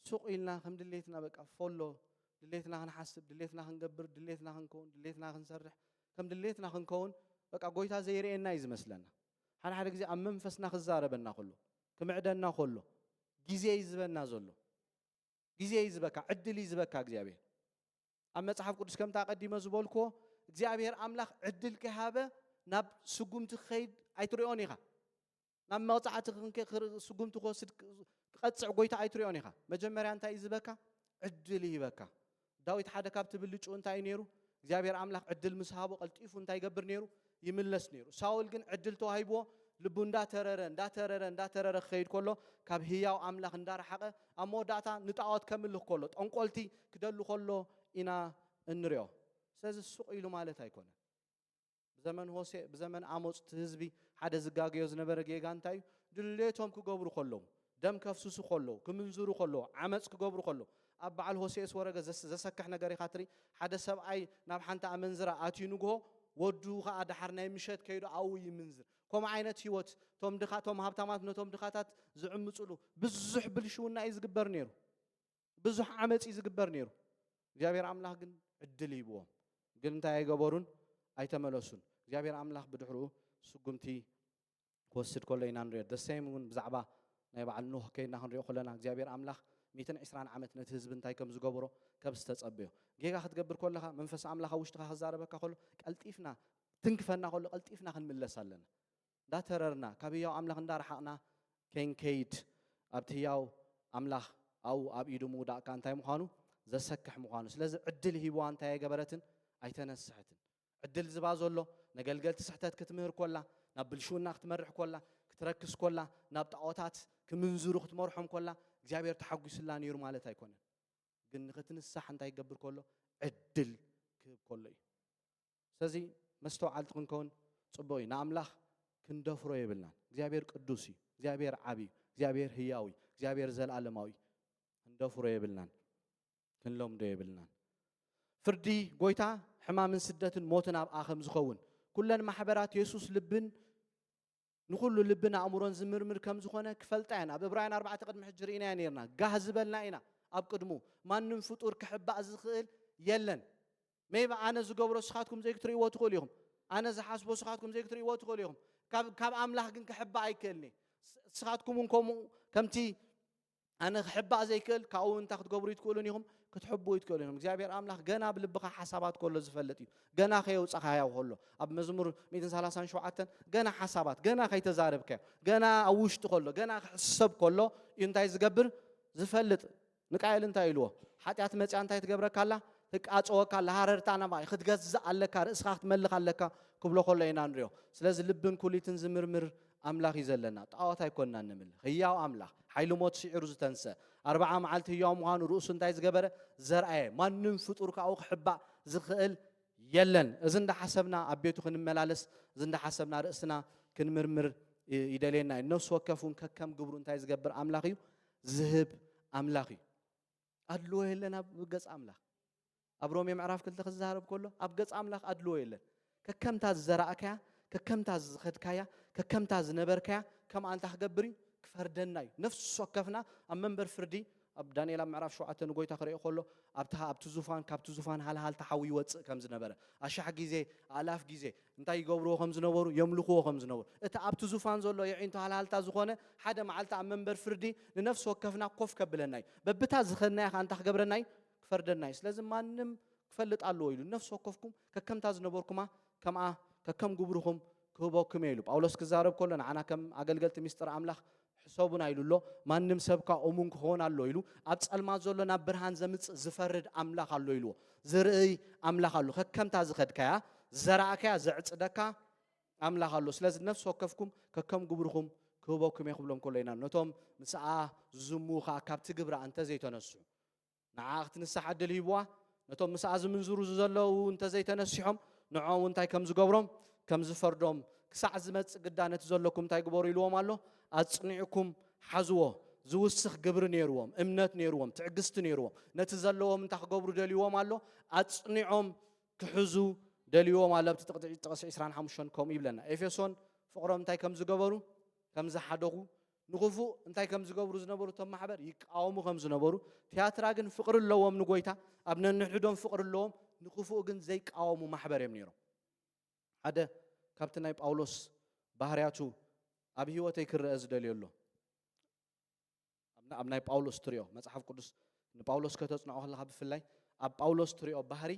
ሱቕ ኢልና ከም ድሌትና በቃ ፈሎ ድሌትና ክንሓስብ ድሌትና ክንገብር ድሌትና ክንከውን ድሌትና ክንሰርሕ ከም ድሌትና ክንከውን በቃ ጎይታ ዘይርኤና እዩ ዝመስለና ሓደ ግዜ ኣብ መንፈስና ክዛረበና ከሎ ክምዕደና ከሎ ጊዜ ይዝበና ዘሎ ጊዜ ይዝበካ ዕድል ይዝበካ እግዚአብሔር ኣብ መጽሓፍ ቅዱስ ከምታ ቀዲመ ዝበልኮ እግዚአብሔር አምላኽ ዕድል ከሃበ ናብ ስጉምቲ ኸይድ ኣይትሪኦን ኢኻ ናብ መጽዓት ስጉምቲ ክወስድ ቀጽዕ ጎይታ ኣይትሪኦን ኢኻ መጀመርያ እንታይ ይዝበካ ዕድል ይበካ ዳዊት ሓደ ካብቲ ብልጩ እንታይ ነይሩ እግዚአብሔር አምላኽ ዕድል ምስ ሃቦ ቀልጢፉ እንታይ ይገብር ነይሩ ይምለስ ነይሩ ሳውል ግን ዕድል ተዋሂብዎ ልቡ እንዳተረረ ክኸይድ ከሎ ካብ ህያው አምላኽ እንዳረሓቀ ኣብ መወዳእታ ንጣዖት ከምልኽ ከሎ ጠንቆልቲ ክደሉ ከሎ ኢና እንሪኦ ስለዚ ሱቕ ኢሉ ማለት ኣይኮነን ብዘመን ሆሴዕ ብዘመን አሞጽ ህዝቢ ሓደ ዝጋገዮ ዝነበረ ጌጋ እንታይ ድሌቶም ክገብሩ ከለዉ ደም ከፍስሱ ከለዉ ክምንዝሩ ከለዉ ዓመጽ ክገብሩ ከለዉ ኣብ በዓል ሆሴዕ ወረገ ዘሰክሕ ነገር ኢኻ ትሪ ሓደ ሰብኣይ ናብ ሓንቲ ኣመንዝራ ኣትዩ ንግሆ ወዱ ከዓ ድሓር ናይ ምሸት ከይዱ ኣው ይምንዝር ከም ዓይነት ህይወት ቶም ሃብታማት ነቶም ድኻታት ዝዕምጽሉ ብዙሕ ብልሽውና እዩ ዝግበር ነይሩ ብዙሕ ዓመጽ እዩ ዝግበር ነይሩ እግዚአብሔር አምላኽ ግን ዕድል ይብዎም ግን እንታይ ኣይገበሩን ኣይተመለሱን እግዚአብሔር አምላኽ ብድሕሪኡ ስጉምቲ ክወስድ ከሎ ኢና ንሪኦ ደሰይም እውን ብዛዕባ ናይ በዓል ኖህ ከይድና ክንሪኦ ከለና እግዚአብሔር አምላኽ 120 ዓመት ነቲ ህዝቢ እንታይ ከም ዝገብሮ ካብ ዝተጸበዮ ጌጋ ክትገብር ከለኻ መንፈስ አምላኽ ውሽጥኻ ክዛረበካ ከሎ ቀልጢፍና ትንክፈና ከሎ ቀልጢፍና ክንምለስ ኣለና እንዳተረርና ካብ ህያው አምላኽ እንዳረሓቕና ከይድ ኣብቲ ህያው አምላኽ ኣው ኣብ ኢዱ ምውዳእካ እንታይ ምዃኑ ዘሰክሕ ምዃኑ ስለዚ ዕድል ሂብዋ እንታይ ገበረትን ኣይተነስሐትን ዕድል ዝባ ዘሎ ነገልገልቲ ስሕተት ክትምህር ኮላ ናብ ብልሽውና ክትመርሕ ኮላ ክትረክስ ኮላ ናብ ጣዖታት ክምንዝሩ ክትመርሖም ኮላ እግዚአብሔር ተሐጉስላ ነይሩ ማለት ኣይኮነን ግን ንኽትንሳሕ እንታይ ይገብር ከሎ ዕድል ክህብ ከሎ እዩ ስለዚ መስተውዓልቲ ክንከውን ጽቡቕ እዩ ንኣምላኽ ክንደፍሮ የብልናን እግዚአብሔር ቅዱስ እዩ እግዚአብሔር ዓብይ እግዚአብሔር ህያው እዩ እግዚአብሔር ዘለዓለማዊ ክንደፍሮ የብልናን ክንሎምዶ የብልናን ፍርዲ ጎይታ ሕማምን ስደትን ሞትን ኣብ ኣኸም ዝኸውን ኩለን ማሕበራት ኢየሱስ ልብን ንኩሉ ልብን ኣእምሮን ዝምርምር ከም ዝኾነ ክፈልጣ ኢና ኣብ ዕብራውያን 4 ቅድሚ ሕጂ ርኢና ነርና ጋህ ዝበልና ኢና ኣብ ቅድሙ ማንም ፍጡር ክሕባእ ዝኽእል የለን ሜባ ኣነ ዝገብሮ ስኻትኩም ዘይክትርእይዎ ትኽእሉ ኢኹም ኣነ ዝሓስቦ ስኻትኩም ዘይክትርእይዎ ትኽእሉ ኢኹም ካብ ኣምላኽ ግን ክሕባእ ኣይክእልኒ ስኻትኩም ከምኡ ከምቲ ኣነ ክሕባእ ዘይክእል ካብኡ እንታይ ክትገብሩ ይትክእሉን ኢኹም ክትሕብኡ ይትክእሉን ኢኹም እግዚአብሔር ኣምላኽ ገና ብልብኻ ሓሳባት ከሎ ዝፈልጥ እዩ ገና ከየውፃኻ ያው ከሎ ኣብ መዝሙር 137 ገና ሓሳባት ገና ከይተዛረብከ ገና ኣብ ውሽጢ ከሎ ገና ክሕሰብ ከሎ እዩ እንታይ ዝገብር ዝፈልጥ ንቃየል እንታይ ኢልዎ ሓጢኣት መፅያ እንታይ ትገብረካ ኣላ ትቃፀወካ ኣላ ሃረርታና ማይ ክትገዝእ ኣለካ ርእስኻ ክትመልኽ ኣለካ ክብሎ ከሎ ኢና ንሪኦ ስለዚ ልብን ኩሊትን ዝምርምር ኣምላኽ እዩ ዘለና ጣዖት ኣይኮንና ንምልኽ ህያው ኣምላኽ ሓይሊ ሞት ሲዒሩ ዝተንሰ 40 መዓልቲ ህያው ምዃኑ ርእሱ እንታይ ዝገበረ ዘርአየ ማንም ፍጡር ካብኡ ክሕባእ ዝኽእል የለን እዚ እንዳሓሰብና ኣብ ቤቱ ክንመላለስ እዚ እንዳሓሰብና ርእስና ክንምርምር ይደልየና እዩ ነፍሲ ወከፉን ከከም ግብሩ እንታይ ዝገብር ኣምላኽ እዩ ዝህብ ኣምላኽ እዩ ኣድልዎ የለን ኣብ ገጽ ኣምላኽ ኣብ ሮሜ ምዕራፍ 2 ክዛረብ ከሎ ኣብ ገጽ ኣምላኽ ኣድልዎ የለን ከከምታ ዝዘራእካያ ከከምታ ዝኸድካያ ከከምታ ዝነበርካያ ከም ኣንታ ክገብር እዩ ክፈርደና እዩ ነፍሲ ወከፍና ኣብ መንበር ፍርዲ ኣብ ዳንኤል ምዕራፍ 7 ንጎይታ ክሪኦ ከሎ ኣብቲ ዙፋን ካብቲ ዙፋን ሃልሃል ተሓዊ ይወፅእ ከም ዝነበረ ኣሻሕ ግዜ ኣላፍ ግዜ እንታይ ይገብርዎ ከም ዝነበሩ የምልኽዎ ከም ዝነበሩ እቲ ኣብቲ ዙፋን ዘሎ የዒንቶ ሃልሃልታ ዝኾነ ሓደ መዓልቲ ኣብ መንበር ፍርዲ ንነፍሲ ወከፍና ኮፍ ከብለና እዩ በብታ ዝኸድናያ ኣንታ ክገብረና እዩ ክፈርደና እዩ ስለዚ ማንም ክፈልጥ ኣለዎ ኢሉ ነፍሲ ወከፍኩም ከከምታ ዝነበርኩማ ከምኣ ከከም ግብርኹም ክህበኩም ኢሉ ጳውሎስ ክዛረብ ከሎ ንዓና ከም ኣገልገልቲ ምስጢር ኣምላኽ ሕሰቡና ኢሉሎ ማንም ሰብካ እሙን ክኾን ኣሎ ኢሉ ኣብ ጸልማት ዘሎ ናብ ብርሃን ዘምጽእ ዝፈርድ ኣምላኽ ኣሎ ኢልዎ ዝርኢ ኣምላኽ ኣሎ ከከምታ ዝኸድካያ ዘራእካያ ዘዕጽደካ ኣምላኽ ኣሎ ስለዚ ነፍሲ ወከፍኩም ከከም ግብርኹም ክህበኩም ይኽብሎም ከሎ ኢና ነቶም ምስኣ ዝዝሙኻ ካብቲ ግብራ እንተ ዘይተነስሑ ንዓ ክትንሳሕ ዕድል ሂብዋ ነቶም ምስኣ ዝምንዝሩ ዘለዉ እንተ ዘይተነሲሖም ንዖም እንታይ ከም ዝገብሮም ከም ዝፈርዶም ክሳዕ ዝመጽእ ግዳነት ዘለኩም እንታይ ግበሩ ኢልዎም ኣሎ ኣጽኒዕኩም ሓዝዎ ዝውስኽ ግብሪ ነይርዎም እምነት ነይርዎም ትዕግስቲ ነይርዎም ነቲ ዘለዎም እንታይ ክገብሩ ደልይዎም ኣሎ ኣጽኒዖም ክሕዙ ደልይዎም ኣሎ ኣብቲ ጥቕሲ 25 ከምኡ ይብለና ኤፌሶን ፍቕሮም እንታይ ከም ዝገበሩ ከም ዝሓደኹ ንኽፉእ እንታይ ከም ዝገብሩ ዝነበሩ እቶም ማሕበር ይቃወሙ ከም ዝነበሩ ቲያትራ ግን ፍቕሪ ኣለዎም ንጎይታ ኣብ ነንሕዶም ፍቕሪ ኣለዎም ንኽፉእ ግን ዘይቃወሙ ማሕበር እዮም ነይሮም ሓደ ካብቲ ናይ ጳውሎስ ባህርያቱ ኣብ ህይወተይ ክርአ ዝደልየሎ ኣብ ኣብ ናይ ጳውሎስ ትሪኦ መጽሓፍ ቅዱስ ንጳውሎስ ከተጽንዖ ከለኻ ብፍላይ ኣብ ጳውሎስ ትሪኦ ባህሪ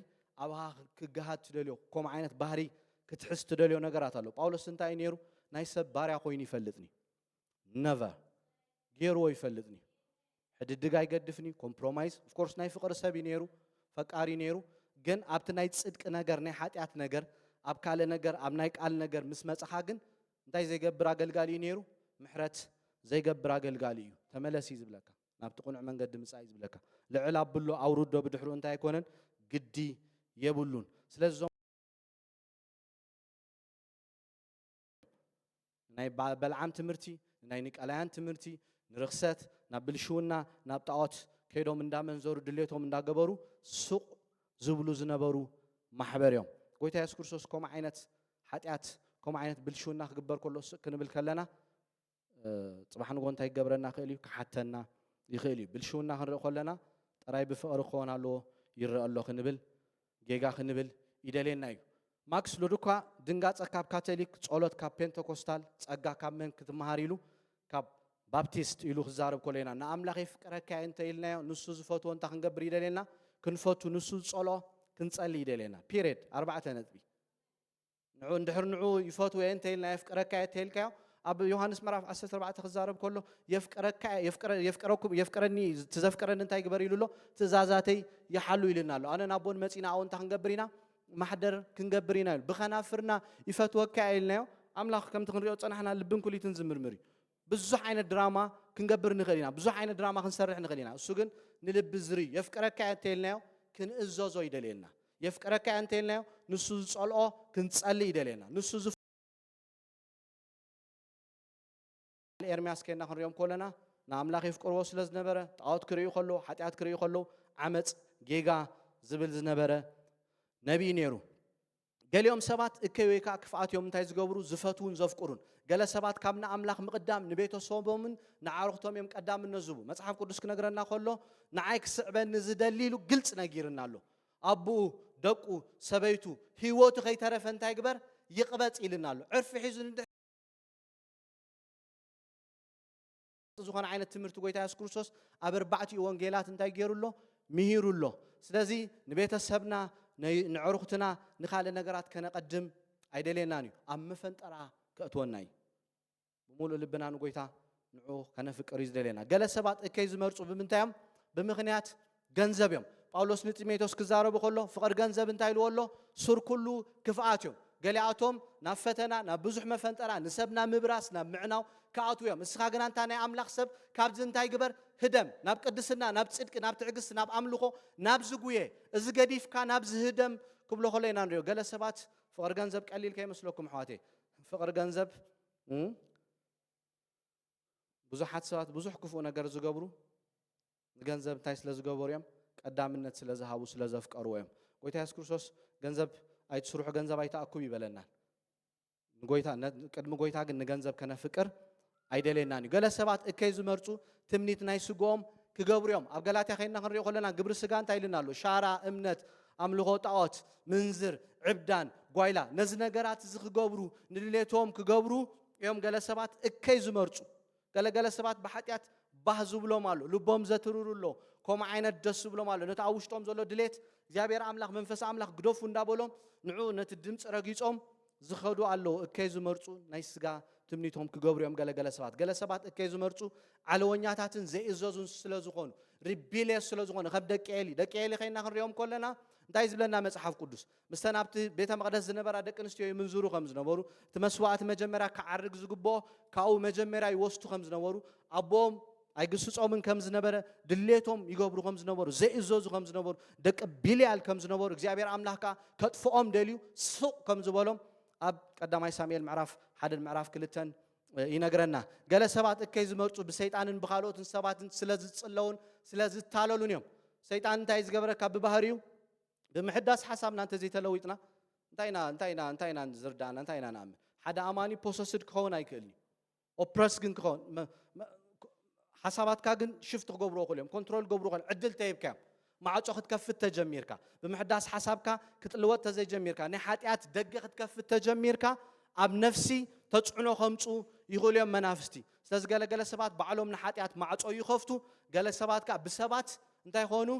ኣብኻ ክገሃድ ትደልዮ ከምኡ ዓይነት ባህሪ ክትሕስ ትደልዮ ነገራት ኣሎ ጳውሎስ እንታይ ነይሩ ናይ ሰብ ባርያ ኮይኑ ይፈልጥኒ ነቨር ገይርዎ ይፈልጥኒ ሕድድግ ኣይገድፍኒ ኮምፕሮማይዝ ኦፍ ኮርስ ናይ ፍቅሪ ሰብ ነይሩ ፈቃሪ ነይሩ ግን ኣብቲ ናይ ጽድቂ ነገር ናይ ሓጢኣት ነገር ኣብ ካልእ ነገር ኣብ ናይ ቃል ነገር ምስ መጽኻ ግን እንታይ ዘይገብር ኣገልጋሊ ነይሩ ምሕረት ዘይገብር ኣገልጋሊ እዩ ተመለሲ ዝብለካ ናብቲ ቁኑዕ መንገዲ ምጻእ ዝብለካ ልዕል ኣብሎ ኣውርዶ ብድሕሪኡ እንታይ ኣይኮነን ግዲ የብሉን ስለዚ ናይ በልዓም ትምህርቲ ናይ ኒቃላያን ትምህርቲ ንርክሰት ናብ ብልሽውና ናብ ጣዖት ከይዶም እንዳመንዘሩ ድሌቶም እንዳገበሩ ሱቅ ዝብሉ ዝነበሩ ማሕበር እዮም ጎይታ ኢየሱስ ክርስቶስ ከምኡ ዓይነት ሓጢኣት ከምኡ ዓይነት ብልሽውና ክግበር ከሎ ክንብል ከለና ጽባሕ ንጎ እንታይ ይገብረና ክእል እዩ ክሓተና ይኽእል እዩ ብልሽውና ክንርኢ ከለና ጥራይ ብፍቅሪ ክኾን ኣለዎ ይርአ ኣሎ ክንብል ጌጋ ክንብል ይደልየና እዩ ማክስ ሉዱኳ ድንጋጸ ካብ ካቶሊክ ጸሎት ካብ ፔንቴኮስታል ጸጋ ካብ መን ክትመሃር ኢሉ ካብ ባፕቲስት ኢሉ ክዛረብ ኮለና ንኣምላኽ ይፍቅረካ እንተ ኢልናዮ ንሱ ዝፈትዎ እንታይ ክንገብር ይደልየና ክንፈቱ ንሱ ዝጸልኦ ክንጸሊ ይደልየና ፒሪድ 4 ነጥቢ ንዑ እንድሕር ንዑ ይፈትዎ እንተ ኢልና ይፍቅረካ እንተ ኢልካዮ ኣብ ዮሐንስ ምዕራፍ 14 ክዛረብ ከሎ የፍቅረኒ ትዘፍቅረኒ እንታይ ግበር ኢሉሎ ትእዛዛተይ ይሓሉ ኢልና ኣሎ ኣነ ናቦን መጺና ኣው እንታይ ክንገብር ኢና ማሕደር ክንገብር ኢና ብኸናፍርና ይፈትወካ ኢልናዮ ኣምላኽ ከምቲ ክንሪኦ ጸናሕና ልብን ኩሊትን ዝምርምር እዩ ብዙሕ ዓይነት ድራማ ክንገብር ንኽእል ኢና ብዙሕ ዓይነት ድራማ ክንሰርሕ ንኽእል ኢና እሱ ግን ንልቢ ዝርዩ የፍቅረካ እንተ ኢልናዮ ክንእዘዞ ይደልየና የፍቅረካ እንተ ኢልናዮ ንሱ ዝጸልኦ ክንጸልይ ይደልየና ንሱ ኤርምያስ ከና ክንሪኦም ኮለና ንኣምላኽ ይፍቅርዎ ስለ ዝነበረ ጣዖት ክርእዩ ከለዉ ሓጢኣት ክርእዩ ከለዉ ዓመፅ ጌጋ ዝብል ዝነበረ ነቢይ ነይሩ ገሊኦም ሰባት እከይ ወይ ከዓ ክፍኣት እዮም እንታይ ዝገብሩ ዝፈትውን ዘፍቅሩን ገለ ሰባት ካብ ንኣምላኽ ምቕዳም ንቤተሰቦምን ንዓርኽቶም እዮም ቀዳምነት ዝህቡ መጽሓፍ ቅዱስ ክነግረና ከሎ ንዓይ ክስዕበኒ ዝደሊ ኢሉ ግልጽ ነጊርና ኣሎ ኣቦኡ ደቁ ሰበይቱ ህይወቱ ከይተረፈ እንታይ ግበር ይቕበጽ ኢልና ኣሎ ዕርፊ ሒዙ ዝኾነ ዓይነት ትምህርቲ ጎይታ ኢየሱስ ክርስቶስ ኣብ 4 ወንጌላት እንታይ ገይሩሎ ምሂሩሎ ስለዚ ንቤተሰብና ንዕሩኽትና ንኻልእ ነገራት ከነቐድም ኣይደልየናን እዩ ኣብ መፈንጠራ ከእትወና እዩ ብምሉእ ልብና ንጎይታ ንዑ ከነፍቅር እዩ ዝደልየና ገለ ሰባት እከይ ዝመርፁ ብምንታዮም ብምኽንያት ገንዘብ እዮም ጳውሎስ ንጢሞቴዎስ ክዛረቡ ከሎ ፍቅር ገንዘብ እንታይ ኢልዎ ኣሎ ሱር ኩሉ ክፍኣት እዮም ገሊኣቶም ናብ ፈተና ናብ ብዙሕ መፈንጠራ ንሰብና ምብራስ ናብ ምዕናው ከኣትው እዮም እስኻ ግን አንታ ናይ ኣምላኽ ሰብ ካብዚ እንታይ ግበር ህደም ናብ ቅድስና ናብ ጽድቂ ናብ ትዕግስቲ ናብ ኣምልኾ ናብ ዝጉየ እዚ ገዲፍካ ናብ ዝህደም ክብሎ ከሎ ኢና ንሪኦ ገለ ሰባት ፍቅር ገንዘብ ቀሊል ከይመስለኩም ኣሕዋቴ ፍቅር ገንዘብ ብዙሓት ሰባት ብዙሕ ክፉእ ነገር ዝገብሩ ንገንዘብ እንታይ ስለ ዝገበሩ እዮም ቀዳምነት ስለ ዝሃቡ ስለ ዘፍቀርዎ እዮም ጎይታ ኢየሱስ ክርስቶስ ገንዘብ ኣይትስርሑ ገንዘብ ኣይተኣኩብ ይበለናል ንጎይታ ቅድሚ ጎይታ ግን ንገንዘብ ከነፍቅር ኣይደልየናን እዩ ገለ ሰባት እከይ ዝመርፁ ትምኒት ናይ ስግኦም ክገብሩ እዮም ኣብ ገላትያ ከይድና ክንሪኦ ከለና ግብሪ ስጋ እንታይ ኢልና ኣሎ ሻራ እምነት ኣምልኾ ጣዖት ምንዝር ዕብዳን ጓይላ ነዚ ነገራት እዚ ክገብሩ ንድሌቶም ክገብሩ እዮም ገለ ሰባት እከይ ዝመርፁ ገለ ሰባት ብሓጢኣት ባህ ዝብሎም ኣሎ ልቦም ዘትርሩሎ ከምኡ ዓይነት ደስ ዝብሎም ኣሎ ነቲ ኣብ ውሽጦም ዘሎ ድሌት እግዚኣብሔር ኣምላኽ መንፈስ ኣምላኽ ግደፉ እንዳበሎም ንዑ ነቲ ድምፂ ረጊፆም ዝኸዱ ኣለዉ እከይ ዝመርፁ ናይ ስጋ ትምኒቶም ክገብሩ እዮም ገለ ሰባት እከይ ዝመርፁ ዓለወኛታትን ዘይእዘዙን ስለ ዝኾኑ ሪቢልየስ ስለ ዝኾኑ ከም ደቂ ኤሊ ከይና ክንሪኦም ከለና እንታይ ዝብለና መጽሓፍ ቅዱስ ምስተን ኣብቲ ቤተ መቕደስ ዝነበራ ደቂ ኣንስትዮ ይምንዝሩ ከም ዝነበሩ እቲ መስዋዕቲ መጀመርያ ክዓርግ ዝግብኦ ካብኡ መጀመርያ ይወስቱ ከም ዝነበሩ ኣቦኦም ኣይግስጾምን ከም ዝነበረ ድሌቶም ይገብሩ ከም ዝነበሩ ዘይእዘዙ ከም ዝነበሩ ደቂ ቢልያል ከም ዝነበሩ እግዚኣብሔር ኣምላኽካ ከጥፍኦም ደልዩ ስቕ ከም ዝበሎም ኣብ ቀዳማይ ሳሙኤል ምዕራፍ 1 ምዕራፍ 2 ይነግረና ገለ ሰባት እከይ ዝመርፁ ብሰይጣንን ብኻልኦትን ሰባትን ስለ ዝጽለውን ስለ ዝታለሉን እዮም ሰይጣን እንታይ ዝገበረካ ብባህሪው ብምሕዳስ ሓሳብና እንተ ዘይተለዊጥና እንታይና ዝርዳእና እንታይና ንኣምን ሓደ ኣማኒ ፖሰስድ ክኸውን ኣይክእልኒ ኦፕረስ ግን ክኸውን ሓሳባትካ ግን ሽፍት ክገብርዎ ክእሉ እዮም ኮንትሮል ገብርዎ ክእሉ ዕድል ተሂብካዮም ማዕጾ ክትከፍት ተጀሚርካ ብምሕዳስ ሓሳብካ ክትልወጥ ተዘይጀሚርካ ናይ ሓጢኣት ደገ ክትከፍት ተጀሚርካ ኣብ ነፍሲ ተጽዕኖ ከምፁ ይኽእሉ እዮም መናፍስቲ ስለዚ ገለ ሰባት ባዕሎም ንሓጢያት ማዕጾ ይኸፍቱ ገለ ሰባት ካ ብሰባት እንታይ ኾኑ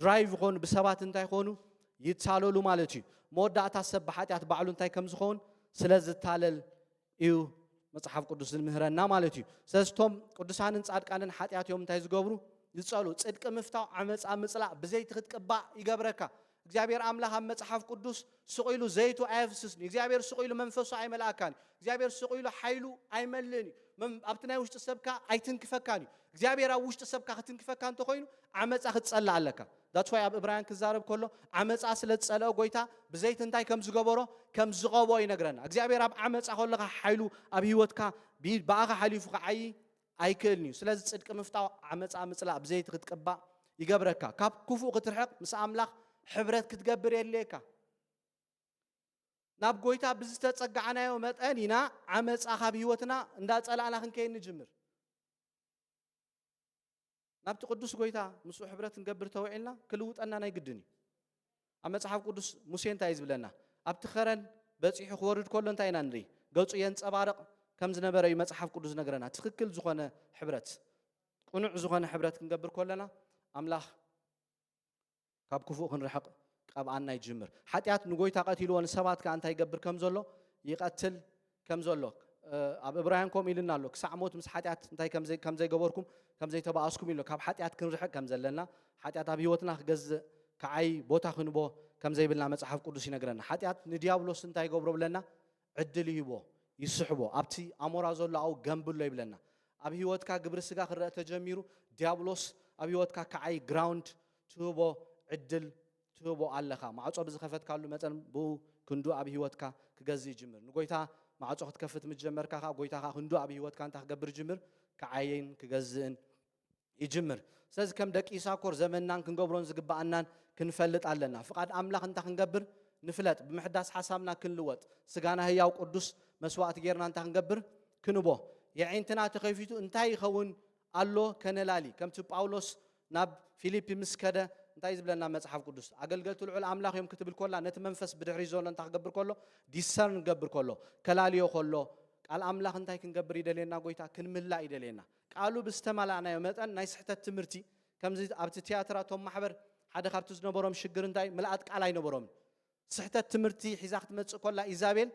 ድራይቭ ኾኑ ብሰባት እንታይ ኾኑ ይታለሉ ማለት እዩ መወዳእታ ሰብ ብሓጢያት ባዕሉ እንታይ ከም ዝኸውን ስለዝታለል እዩ መጽሓፍ ቅዱስ ዝምህረና ማለት እዩ ስለዚቶም ቅዱሳንን ጻድቃንን ሓጢያትዮም እንታይ ዝገብሩ ይጸሉ ጽድቂ ምፍታው ዓመፃ ምጽላእ ብዘይቲ ክትቀባእ ይገብረካ እግዚአብሔር አምላክ ኣብ መጽሐፍ ቅዱስ ስቂሉ ዘይቱ ኣይፍስስኒ እግዚአብሔር ስቂሉ መንፈሱ ኣይመላእካኒ እግዚአብሔር ስቂሉ ኃይሉ ኣይመልእኒ ኣብቲ ናይ ውሽጢ ሰብካ ኣይትንክፈካኒ እግዚአብሔር ኣብ ውሽጢ ሰብካ ክትንክፈካ እንተኮይኑ ዓመፃ ክትጸልእ ኣለካ that's why ኣብ ዕብራውያን ክዛረብ ከሎ ዓመፃ ስለ ዝጸልአ ጎይታ ብዘይቲ እንታይ ከም ዝገበሮ ከም ዝቐቦ ይነግረና እግዚአብሔር ኣብ ዓመፃ ከለካ ኃይሉ ኣብ ህይወትካ ብኣኻ ሓሊፉ ከዓይ ኣይክእልኒ ስለዚ ጽድቂ ምፍታው ዓመፃ ምጽላእ ብዘይቲ ክትቀባእ ይገብረካ ካብ ክፉእ ክትርሕቕ ምስ ኣምላኽ ሕብረት ክትገብር የለካ ናብ ጎይታ ብዝተጸጋዕናዮ መጠን ኢና ዓመፃ ካብ ህይወትና እንዳጸላእና ክንከይድ ንጅምር ናብቲ ቅዱስ ጎይታ ምስ ሕብረት ክንገብር ተውዒልና ክልውጠና ናይ ግድን እዩ ኣብ መጽሓፍ ቅዱስ ሙሴ እንታይ ዝብለና ኣብቲ ኸረን በፂሑ ክወርድ ከሎ እንታይ ኢና ንርኢ ገጹ የንጸባርቕ ከም ዝነበረ እዩ መጽሓፍ ቅዱስ ነገረና ትክክል ዝኾነ ሕብረት ቁኑዕ ዝኾነ ሕብረት ክንገብር ከለና ኣምላኽ ካብ ክፉእ ክንርሕቕ ቀብኣና ይጅምር ሓጢያት ንጎይታ ቀቲልዎ ንሰባት ከ እንታይ ይገብር ከም ዘሎ ይቀትል ከም ዘሎ ኣብ ዕብራውያን ከም ኢልና ኣሎ ክሳዕ ሞት ምስ ሓጢያት እንታይ ከም ዘይገበርኩም ከም ዘይተባኣስኩም ኢሉ ካብ ሓጢያት ክንርሕቕ ከም ዘለና ሓጢያት ኣብ ህይወትና ክገዝእ ከዓይ ቦታ ክንቦ ከም ዘይብልና መጽሓፍ ቅዱስ ይነግረና ሓጢያት ንዲያብሎስ እንታይ ይገብሮ ብለና ዕድል ይህቦ ይስሕቦ ኣብቲ ኣሞራ ዘሎ ኣው ገንብሎ ይብለና ኣብ ህይወትካ ግብሪ ስጋ ክረአ ተጀሚሩ ዲያብሎስ ኣብ ህይወትካ ከዓይ ግራውንድ ትህቦ ዕድል ትህቦ ኣለኻ ማዕጾ ብዝኸፈትካሉ መጠን ብኡ ክንዱ ኣብ ህይወትካ ክገዝእ ይጅምር ንጎይታ ማዕጾ ክትከፍት ምትጀመርካ ጎይታኻ ክንዱ ኣብ ህይወትካ እንታይ ክገብር ይጅምር ከዓይን ክገዝእን ይጅምር ስለዚ ከም ደቂ ይሳኮር ዘመናን ክንገብሮን ዝግባአናን ክንፈልጥ ኣለና ፍቃድ ኣምላኽ እንታይ ክንገብር ንፍለጥ ብምሕዳስ ሓሳብና ክንልወጥ ስጋና ህያው ቅዱስ መስዋዕት ጌርና እንታይ ክንገብር ክንቦ የዒንትና ተኸፊቱ እንታይ ይኸውን ኣሎ ከነላሊ ከምቲ ጳውሎስ ናብ ፊልጵ ምስከደ እንታይ ዝብለና መጽሐፍ ቅዱስ ኣገልገልቲ ልዑል ኣምላኽ እዮም ክትብል ኮላ ነቲ መንፈስ ብድሕሪ ዘሎ እንታይ ክገብር ከሎ ዲሰርን ክገብር ከሎ ከላልዮ ከሎ ቃል ኣምላኽ እንታይ ክንገብር ይደልየና ጎይታ ክንምላእ ይደልየና ቃሉ ብዝተመላእናዮ መጠን ናይ ስሕተት ትምህርቲ ከምዚ ኣብቲ ቲያትራቶም ማሕበር ሓደ ካብቲ ዝነበሮም ሽግር እንታይ ምልኣት ቃል ኣይነበሮምን ስሕተት ትምህርቲ ሒዛ ክትመጽእ ኮላ ኢዛቤል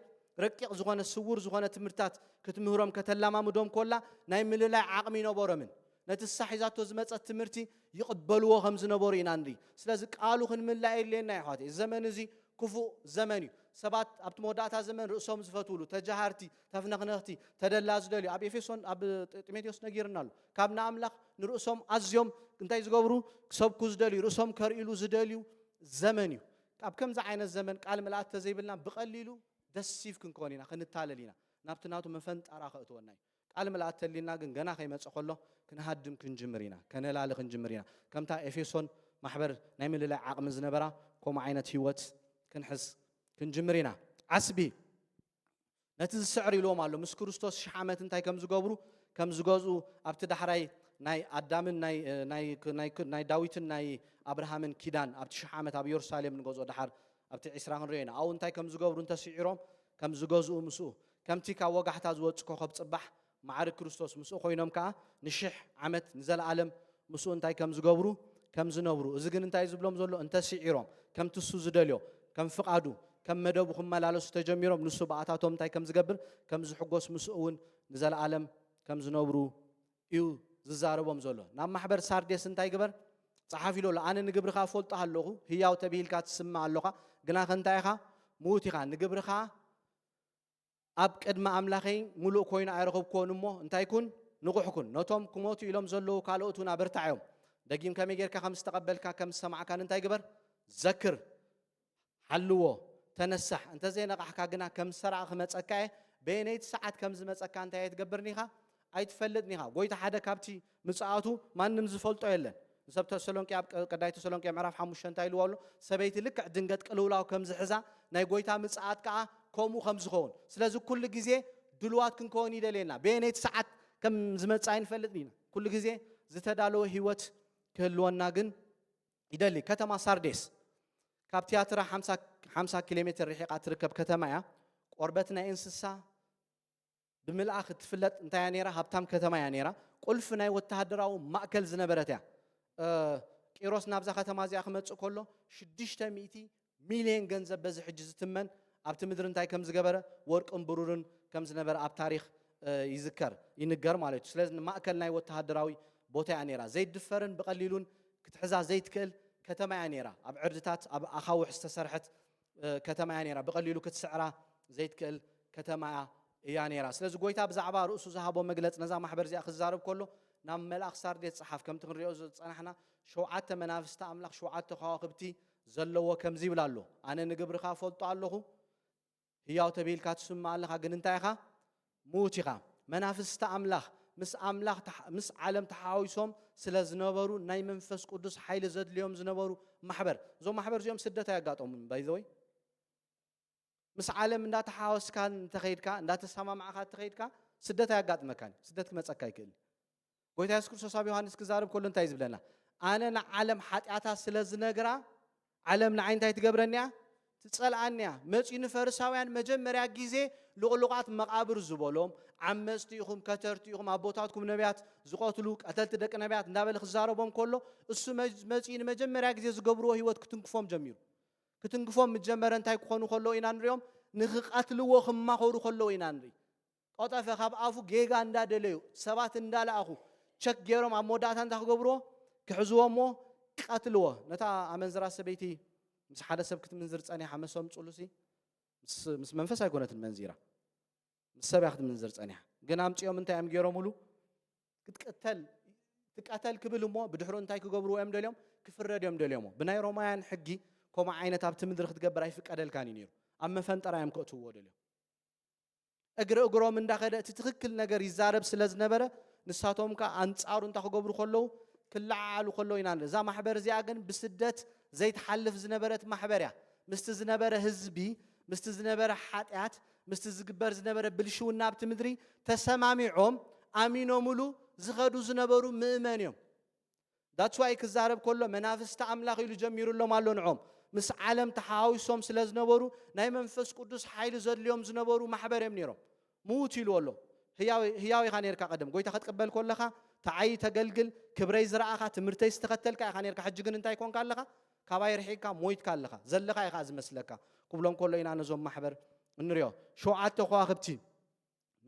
ረቂቕ ዝኾነ ስውር ዝኾነ ትምህርታት ክትምህሮም ከተላማምዶም ኮላ ናይ ምልላይ ዓቕሚ ነበሮምን ነቲ ሳሒዛቶ ዝመጸት ትምህርቲ ይቕበልዎ ከም ዝነበሩ ኢና ንርኢ ስለዚ ቃሉ ክንምላእ የለና ይሓት ዘመን እዚ ክፉእ ዘመን እዩ ሰባት ኣብቲ መወዳእታ ዘመን ርእሶም ዝፈትውሉ ተጃሃርቲ ተፍነኽነኽቲ ተደላ ዝደልዩ ኣብ ኤፌሶን ኣብ ጢሞቴዎስ ነጊርና ኣሎ ካብ ንኣምላኽ ንርእሶም ኣዝዮም እንታይ ዝገብሩ ክሰብኩ ዝደልዩ ርእሶም ከርኢሉ ዝደልዩ ዘመን እዩ ኣብ ከምዚ ዓይነት ዘመን ቃል ምልኣት ተዘይብልና ብቐሊሉ ደሲፍ ክንኮን ኢና ክንታለል ኢና ናብቲ ናቱ መፈንጠራ ክእትወና እዩ ቃል ምልኣት ተሊና ግን ገና ከይመጽእ ከሎ ክንሃድም ክንጅምር ኢና ከነላሊ ክንጅምር ኢና ከምታ ኤፌሶን ማሕበር ናይ ምልላይ ዓቕሚ ዝነበራ ከምኡ ዓይነት ህይወት ክንሕዝ ክንጅምር ኢና ዓስቢ ነቲ ዝስዕር ኢልዎም ኣሎ ምስ ክርስቶስ 1000 ዓመት እንታይ ከም ዝገብሩ ከም ዝገዝኡ ኣብቲ ዳሕራይ ናይ ኣዳምን ናይ ዳዊትን ናይ ኣብርሃምን ኪዳን ኣብቲ 1000 ዓመት ኣብ ኢየሩሳሌም ንገዝኦ ዳሕር ኣብቲ 20 ክንሪኦ ኢና ኣብኡ እንታይ ከም ዝገብሩ እንተስዒሮም ከም ዝገዝኡ ምስኡ ከምቲ ካብ ወጋሕታ ዝወጽእ ኮኸብ ጽባሕ ማዕርግ ክርስቶስ ምስኡ ኮይኖም ከዓ ን1000 ዓመት ንዘለዓለም ምስኡ እንታይ ከም ዝገብሩ ከም ዝነብሩ እዚ ግን እንታይ ዝብሎም ዘሎ እንተስዒሮም ከምቲ እሱ ዝደልዮ ከም ፍቃዱ ከም መደቡ ክመላለሱ ተጀሚሮም ንሱ በኣታቶም እንታይ ከም ዝገብር ከም ዝሕጎስ ምስኡ እውን ንዘለዓለም ከም ዝነብሩ እዩ ዝዛረቦም ዘሎ ናብ ማሕበር ሳርዴስ እንታይ ግበር ጸሓፍ ኢሉ ኣሎ ኣነ ንግብርኻ ፈልጦ ኣለኹ ህያው ተቢሂልካ ትስማዕ ኣለኻ ግና ከንታይ ኢኻ ሙት ኢኻ ንግብርኻ ኣብ ቅድመ ኣምላኸይ ሙሉእ ኮይኑ ኣይረኸብክዎን እሞ እንታይ ኩን ንቑሕ ኩን ነቶም ክሞቱ ኢሎም ዘለዉ ካልኦት እውን ኣበርታዕዮም ደጊም ከመይ ጌርካ ከም ዝተቐበልካ ከም ዝሰማዕካ እንታይ ግበር ዘክር ሓልዎ ተነሳሕ እንተዘይነቓሕካ ግና ከም ዝሰራዕ ክመፀካ እየ በየነይቲ ሰዓት ከም ዝመፀካ እንታይ ኣይትገብርኒ ኢኻ ኣይትፈልጥኒ ኢኻ ጎይታ ሓደ ካብቲ ምጽኣቱ ማንም ዝፈልጦ የለን ሰብ ተሰሎንቄ ኣብ ቀዳይ ተሰሎንቄ ምዕራፍ 5 እንታይ ኢልዎ ኣሎ ሰበይቲ ልክዕ ድንገት ቅልውላው ከም ዝሕዛ ናይ ጎይታ ምጽኣት ከዓ ከምኡ ከም ዝኸውን ስለዚ ኩሉ ግዜ ድልዋት ክንከውን ይደልየና በየነይቲ ሰዓት ከም ዝመጽእ ኣይንፈልጥኒ ኢና ኩሉ ግዜ ዝተዳለወ ህይወት ክህልወና ግን ይደሊ ከተማ ሳርዴስ ካብ ቲያትራ 50 ኪሎ ሜትር ርሒቓ ትርከብ ከተማ እያ ቆርበት ናይ እንስሳ بملأخ تفلت انت يا نيرا هبتام كتما يا نيرا قلف ناي وتهدراو مأكل زنبرت يا كيروس نابزا ختما زي أخمت كله 600 مليون جنزة بز حجز تمن أبت مدر انتاي كم زجبرة ورك برورن كم زنبر أب تاريخ يذكر ينقر مالك لازم مأكل ناي وتهدراوي بوتا يا نيرا زيت دفرن بقليلون كتحزا زيت كل كتما يا نيرا أب عردتات أب أخاوح استسرحت كتما يا نيرا بقليلو كتسعرة زيت كل كتما يا نيرا سلازو قويتا بزعبا رؤسو زهابو مقلت نزا محبر زي أخذ زارب كله نام ملأخ صار ديت صحاف كم تغنريو صنحنا شوعات منافستا أملاخ شوعات خواقبتي زلوا كم زي بلالو أنا نقبر خافولتو علوه هياو تبيل كاتسم الله جن انتايخا موتيخا منافستا أملاخ مس عالم تحاويسهم سلاز نبرو ناي منفس قدس حيل زد اليوم زنبرو محبر زو محبر زيوم سدتا يقاطهم باي ذوي مس عالم لا تحاوس كان تخيدك لا تسمع معك تخيدك سدتا يقاط مكان سدتك متصكا يكل قويتا يسكر صحابي يوحنس كزارب كله انت يزب لنا انا عالم حاتياتا سلاز نغرا عالم نعين تاي تقبرنيا تتصلعنيا مصين فرساويان مجمريا غيزه لقلقات مقابر زبولهم عمستيهم كترتيهم ابوتاتكم نبيات زقوتلو قتلت دق نبيات እንዳበል خزاربهم كله እሱ መጽኢን መጀመሪያ ጊዜ ዝገብሮ ህይወት ክትንክፎም ጀሚሩ ክትንክፎም መጀመረ እንታይ ኮኑ ከሎ ኢና ንሪዮም ንኽቃትልዎ ክማኸሩ ከሎ ኢና ንሪ ቆጠፈ ካብ አፉ ጌጋ እንዳደለዩ ሰባት እንዳላአኹ ቸክ ገሮም አሞዳታ እንታክገብሮ ክሕዝዎሞ ቀትልዎ ነታ አመንዝራ ሰበይቲ مس حدا سب كتمنزر تصاني حمسهم صلوسي مس منفس هيكونت المنزيرة مس سب ياخد منزر تصاني جنام تيوم انت ام جيرو مولو تقتل كبل مو بدحرو انتاي كغبرو ام دليوم كفرد يوم دليوم بناي رومايان حقي كوما عينت ابت مدر ختغبر اي فقدل كان ينير اما فنطرا يم كتو دليوم اغرو من داخله تتخكل ነገር ይዛረብ ስለዝነበረ ንሳቶም ካ አንጻሩ እንታ ከገብሩ ከለው ክላዓሉ ከለው ይናን ዛ ማህበር እዚያ ግን ብስደት زيت حلف زنبرت محبريا مستزنبر حزبي مستزنبر حاتيات مستزغبر زنبر بلشو نابت مدري تسماميعهم امينو مولو زخدو زنبرو مؤمنيوم that's why كزارب كله منافس تاملاخ يلو جميرو لهم الله نعم مس عالم تحاويسهم سلازنبرو ناي منفس قدوس حيل زدليوم زنبرو محبريم نيرو موت يلولو هياوي خانيركا قدم قويتا خدقبل كلخا تعي تقلقل كبري زرعخا تمرتي استختلكا خانيركا حجغن انتاي كون كالخا كباير حيكا مويت كالخا زلخا يخاز مسلكا كبلون كله ينا نزوم محبر نريو شوعات خواخبتي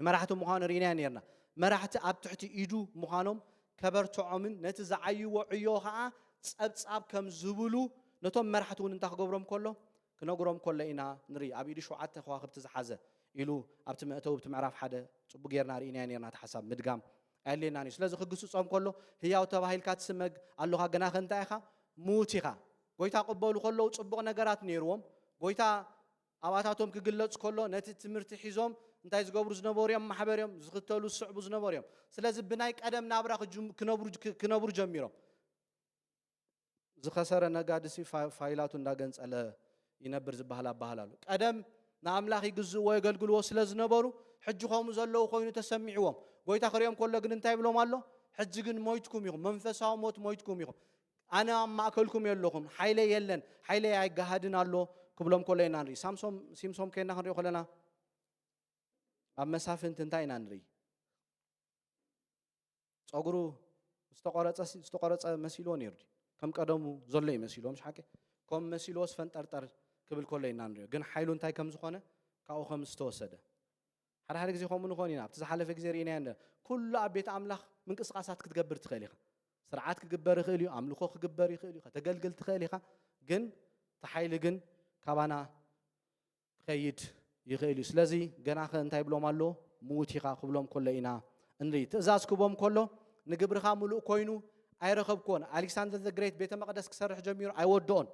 مرحتو مخان رينا نيرنا مرحت اب تحتي ايدو مخانوم كبرتعومن نتزعيو وعيوها صبصاب كم زبلو نتوم مرحتون انت خغبرم كله كنغروم كله ينا نري ابيدي شوعات خواخبت زحازه يلو ابت مأتو بتمعرف حدا صبو غيرنا رينا نيرنا تحسب مدغام قالينا ني سلاز خغسو صوم كله هياو تباهيل كاتسمغ الله غنا خنتايخا موتيخا قويتا قبولو كله صبق نغرات نيروم قويتا አባታቶም ክግለጽ ከሎ ነቲ ትምርቲ ሒዞም እንታይ ዝገብሩ ዝነበሩም ማሕበርዮም ዝኽተሉ ዝስዕቡ ዝነበሩም ስለዚ ብናይ ቀደም ናብራ ክነብሩ ጀሚሮም ዝኸሰረ ነጋድሲ ፋይላቱ እንዳገንጸለ ይነብር ዝበሃል አባሃላሉ ቀደም ንአምላኽ ይግዝኡ ወይ ገልግልዎ ስለዝነበሩ ሕጂ ኸሙ ዘለዉ ኮይኑ ተሰሚዕዎም ጎይታ ክሪኦም ከሎ ግን እንታይ ብሎም ኣሎ ሕጂ ግን ሞይትኩም ኢኹም መንፈሳዊ ሞት ሞይትኩም ኢኹም አነ ማእከልኩም የለኹም ሓይለ የለን ሓይለ አይጋሃድን ኣሎ كبلهم كلنا نري سيمسوم كنا نري خلنا أما مسافة تنتهي نري أقولوا استقرت مسيلون يردي كم قدموا زلّي مسيلون مش حكي كم مسيلوس فنتر قبل كلنا نري جن حيلون تاي كم زخانة كأو خمس توسدة هذا هذا زي خمون خانينا بتزحلف كزيرين عندنا كل أبيت عملخ من قصقاسات كتجبر تخليها سرعات كجبر خليه عملو خو كجبر خليه تجلجل تخليها جن تحيل جن كابانا خيد يخيل سلازي جناخ انتاي بلوم الله موتيخا قبلهم كلنا انري تزاز كوبهم كله نجبر خاملو كوينو ايرخب كون الكسندر ذا جريت بيت مقدس كسرح جمير ايودون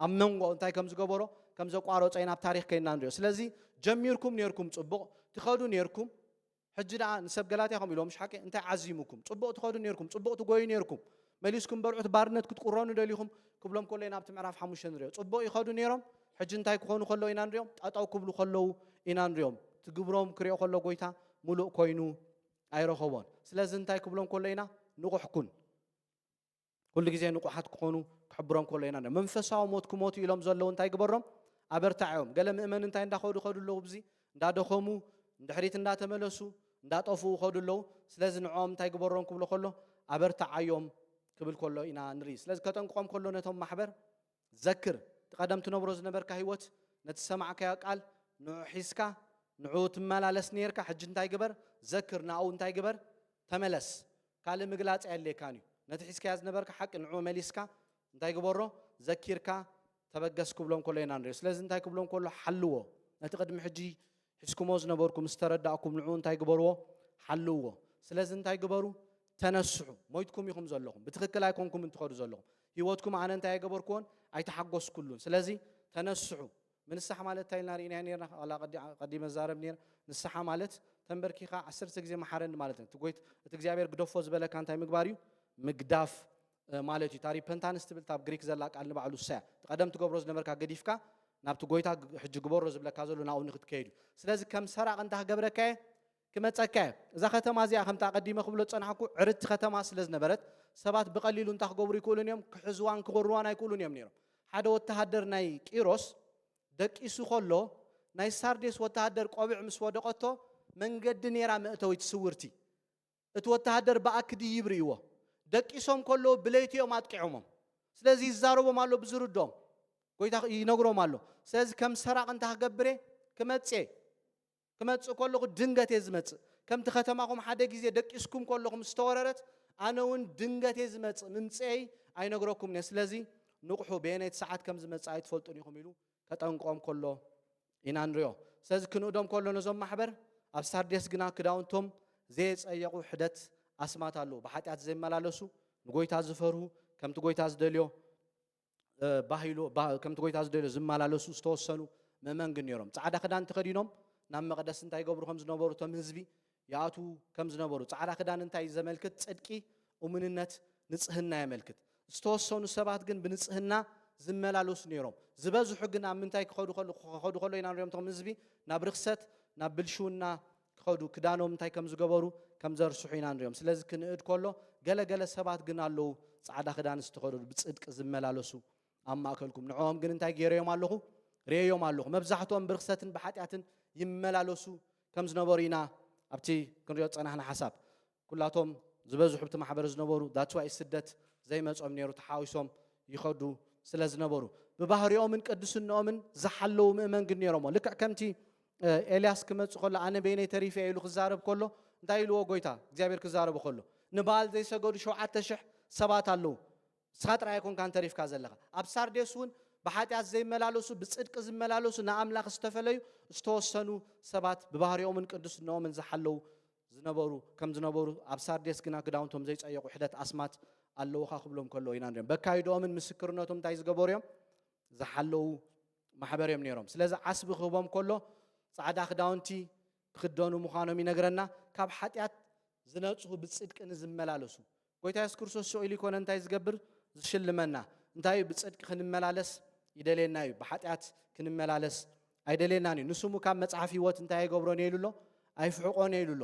امنغو انتاي كم زغبرو كم زقارو صينا بتاريخ كينا ندري سلازي جميركم نيركم صبق تخدو نيركم حجدا نسب غلاتيكم يلوم مش حكي انت عزيمكم صبق تخدو نيركم صبق تغوي نيركم مليسكم برعت بارنت كتقرونو دليكم قبلهم كلنا بتمعرف حموش ندري صبق يخدو نيرم حج انتاي كونو خلو إنا نريوم أتاو كبلو خلو إنا نريوم تجبرهم كريو خلو قويتا ملو كوينو أيرو خوان سلازم انتاي كبلهم كل إنا نقح كون كل جزء نقحات كونو كحبرهم كل إنا منفسا وموت كموت يلام زلوا انتاي كبرهم أبرتعهم قال مؤمن انتاي ندخلوا خلو اللو بزي ندادو خمو ندحريت ندات ملسو እንዳጠፉ ኸዱለው ስለዚ ንዖም እንታይ ግበሮም ክብሎ ከሎ ኣበርታዓዮም ክብል ከሎ ኢና ንርኢ ስለዚ ከተንቆም ከሎ ነቶም ማሕበር ዘክር ቀደም ትነብሮ ዝነበርካ ህይወት ነቲ ሰማዕካዮ ቃል ንዑ ሒዝካ ንዑ ትመላለስ ነርካ ሕጂ እንታይ ግበር ዘክር ናኡ እንታይ ግበር ተመለስ ካልእ ምግላጽ የለካን እዩ ነቲ ሒዝካዮ ዝነበርካ ሓቂ ንዑ መሊስካ እንታይ ግበሮ ዘኪርካ ተበገስ ክብሎም ከሎ ኢና ንርኢ ስለዚ እንታይ ክብሎም ከሎ ሓልዎ ነቲ ቅድሚ ሕጂ ሒዝኩሞ ዝነበርኩም ዝተረዳእኩም ንዑ እንታይ ግበርዎ ሓልዎ ስለዚ እንታይ ግበሩ ተነስሑ ሞይትኩም ኢኹም ዘለኹም ብትክክል ኣይኮንኩም እንትኸዱ ዘለኹም ህይወትኩም ኣነ እንታይ ኣይገበርኩዎን ኣይተሓጎስኩሉን ስለዚ ተነስሑ ምንስሓ ማለት እንታይ ኢልና ርኢና ነርና ቀዲመ ዛረብ ነር ንስሓ ማለት ተንበርኪኻ 10 ግዜ መሓረኒ ማለት ነው እቲ እግዚአብሔር ግደፎ ዝበለካ እንታይ ምግባር እዩ ምግዳፍ ማለት እዩ ታሪ ፐንታንስ ትብል ታብ ግሪክ ዘላ ቃል ንባዕሉ ሳያ ቀደም ትገብሮ ዝነበርካ ገዲፍካ ናብቲ ጎይታ ሕጂ ግበሮ ዝብለካ ዘሎ ናኡ ንክትከይድ ስለዚ ከም ሰራቅ እንታ ገበረካ ክመፀካ እዛ ከተማ እዚኣ ከምታ ቀዲመ ክብሎ ፀናሕኩ ዕርቲ ከተማ ስለ ዝነበረት ሰባት ብቐሊሉ እንታ ክገብሩ ይክእሉን እዮም ክሕዝዋን ክغርዋን ኣይክእሉን እዮም ነይሮም ሓደ ወተሃደር ናይ ቂሮስ ደቂሱ ከሎ ናይ ሳርዴስ ወተሃደር ቆቢዕ ምስ ወደቀቶ መንገዲ ነራ መእተዊት ስውርቲ እቲ ወተሃደር ባኣክዲ ይብርይዎ ደቂሶም ከሎ ብለይትዮም ኣጥቂዖሞም ስለዚ ይዛረቦም ኣሎ ብዝርዶም ጎይታ ይነግሮም ኣሎ ስለዚ ከም ሰራቅ እንታ ክገብረ ክመጽእ ከለኹ ድንገት ዝመጽእ ከምቲ ከተማኹም ሓደ ግዜ ደቂስኩም ከለኹም ዝተወረረት ኣነ እውን ድንገት ዝመጽእ ምምጽአይ ኣይነግረኩም ነ ስለዚ ንቑሑ በየነይቲ ሰዓት ከም ዝመጽእ ኣይትፈልጡን ኢኹም ኢሉ ከጠንቆም ከሎ ኢና ንሪኦ ስለዚ ክንእዶም ከሎ ነዞም ማሕበር ኣብ ሳርዴስ ግና ክዳውንቶም ዘየፀየቁ ሕደት ኣስማት ኣለዉ ብሓጢኣት ዘይመላለሱ ንጎይታ ዝፈርሁ ከምቲ ጎይታ ዝደልዮ ባሂሉ ከምቲ ጎይታ ዝደልዮ ዝመላለሱ ዝተወሰኑ ምእመን ግን ነይሮም ጻዕዳ ክዳን ተኸዲኖም ናብ መቅደስ እንታይ ገብሩ ከም ዝነበሩ ቶም ህዝቢ ያቱ ከም ዝነበሩ ጻዕዳ ክዳን እንታይ ዘመልክት ጽድቂ እሙንነት ንጽህና የመልክት ዝተወሰኑ ሰባት ግን ብንጽህና ዝመላለሱ ነይሮም ዝበዝሑ ግን ኣብ ምንታይ ክኸዱ ከሎ ኢና ንሪኦም ቶም ህዝቢ ናብ ርክሰት ናብ ብልሹና ክኸዱ ክዳኖም እንታይ ከም ዝገበሩ ከም ዘርስሑ ኢና ንሪኦም ስለዚ ክንእድ ከሎ ገለገለ ሰባት ግን ኣለዉ ጻዕዳ ክዳን ዝተኸደዱ ብጽድቂ ዝመላለሱ ኣብ ማእከልኩም ንዖም ግን እንታይ ገይረዮም ኣለኹ ርአዮም ኣለኹ መብዛሕትኦም ብርክሰትን ብሓጢኣትን ይመላለሱ ከም ዝነበሩ ኢና ኣብቲ ክንሪኦ ፀናሕና ሓሳብ ኩላቶም ዝበዝሑ ብቲ ማሕበር ዝነበሩ ዳትዋይ ስደት ዘይመጾም ነይሩ ተሓዊሶም ይኸዱ ስለ ዝነበሩ ብባህሪኦምን ቅዱስነኦምን ዝሓለዉ ምእመን ግን ነይሮሞ ልክዕ ከምቲ ኤልያስ ክመጽእ ከሎ ኣነ በይነይ ተሪፈ ኢሉ ክዛረብ ከሎ እንታይ ኢልዎ ጎይታ እግዚኣብሔር ክዛረብ ከሎ ንበዓል ዘይሰገዱ 7,000 ሰባት ኣለዉ ንስኻ ጥራይ ኣይኮንካን ተሪፍካ ዘለኻ ኣብ ሳርዴስ እውን ብሓጢኣት ዘይመላለሱ ብጽድቂ ዝመላለሱ ንኣምላኽ ዝተፈለዩ ዝተወሰኑ ሰባት ብባህሪኦምን ቅዱስነኦምን ዝሓለዉ ዝነበሩ ከም ዝነበሩ ኣብ ሳርዴስ ግና ክዳውንቶም ዘይፀየቁ ሕደት ኣስማት ኣለዉኻ ክብሎም ከሎ ኢና ንሪኦም በካይዶኦምን ምስክርነቶም እንታይ ዝገበሩ እዮም ዝሓለዉ ማሕበር እዮም ነይሮም ስለዚ ዓስቢ ክህቦም ከሎ ጻዕዳ ክዳውንቲ ክክደኑ ምዃኖም ይነግረና ካብ ሓጢኣት ዝነጽሁ ብጽድቂ ንዝመላለሱ ጎይታ ኢየሱስ ክርስቶስ ስኢሉ ይኮነ እንታይ ዝገብር ዝሽልመና እንታይ ብጽድቂ ክንመላለስ ይደለየና እዩ ብሓጢኣት ክንመላለስ ኣይደለየናን እዩ ንስሙ ካብ መጽሓፍ ህይወት እንታይ ኣይገብሮን ኢሉሎ ኣይፍሕቆን ኢሉሎ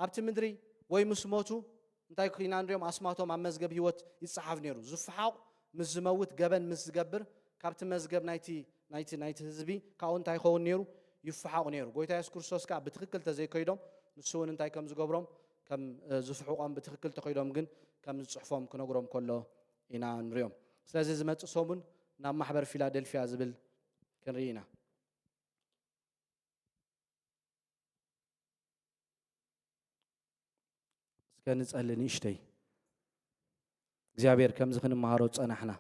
ኣብቲ ምድሪ ወይ ምስ ሞቱ እንታይ ኮይና ንሪኦም ኣስማቶም ኣብ መዝገብ ህይወት ይጽሓፍ ነይሩ ዝፍሓቕ ምስ ዝመውት ገበን ምስ ዝገብር ካብቲ መዝገብ ናይቲ ህዝቢ ካብኡ እንታይ ይኸውን ነይሩ ይፍሓቕ ነይሩ ጎይታ ኢየሱስ ክርስቶስ ከዓ ብትክክል ተዘይከይዶም ንሱ እውን እንታይ ከም ዝገብሮም ከም ዝፍሕቆም ብትክክል ተኸይዶም ግን ከም ዝጽሕፎም ክነግሮም ከሎ ኢና ንሪኦም ስለዚ ዝመጽእ ሰሙን ናብ ማሕበር ፊላደልፊያ ዝብል ክንርኢ ኢና እስከንጸሊ ንእሽተይ እግዚአብሔር ከምዚ ክንመሃሮ ጸናሕና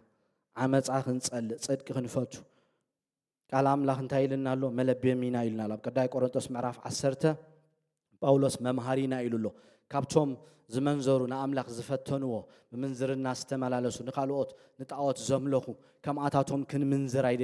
ዓመፃ ክንጸልእ ጽድቂ ክንፈቱ ቃል ኣምላኽ እንታይ ኢልና ኣሎ መለቤሚና ኢልና ኣሎ ኣብ ቀዳይ ቆሮንቶስ ምዕራፍ 10 ጳውሎስ መምሃሪና ኢሉሎ ካብቶም ዝመንዘሩ ንኣምላኽ ዝፈተንዎ ብምንዝርና ዝተመላለሱ ንኻልኦት ንጣዖት ዘምለኹ ከምኣታቶም ክንምንዝር ኣይደልን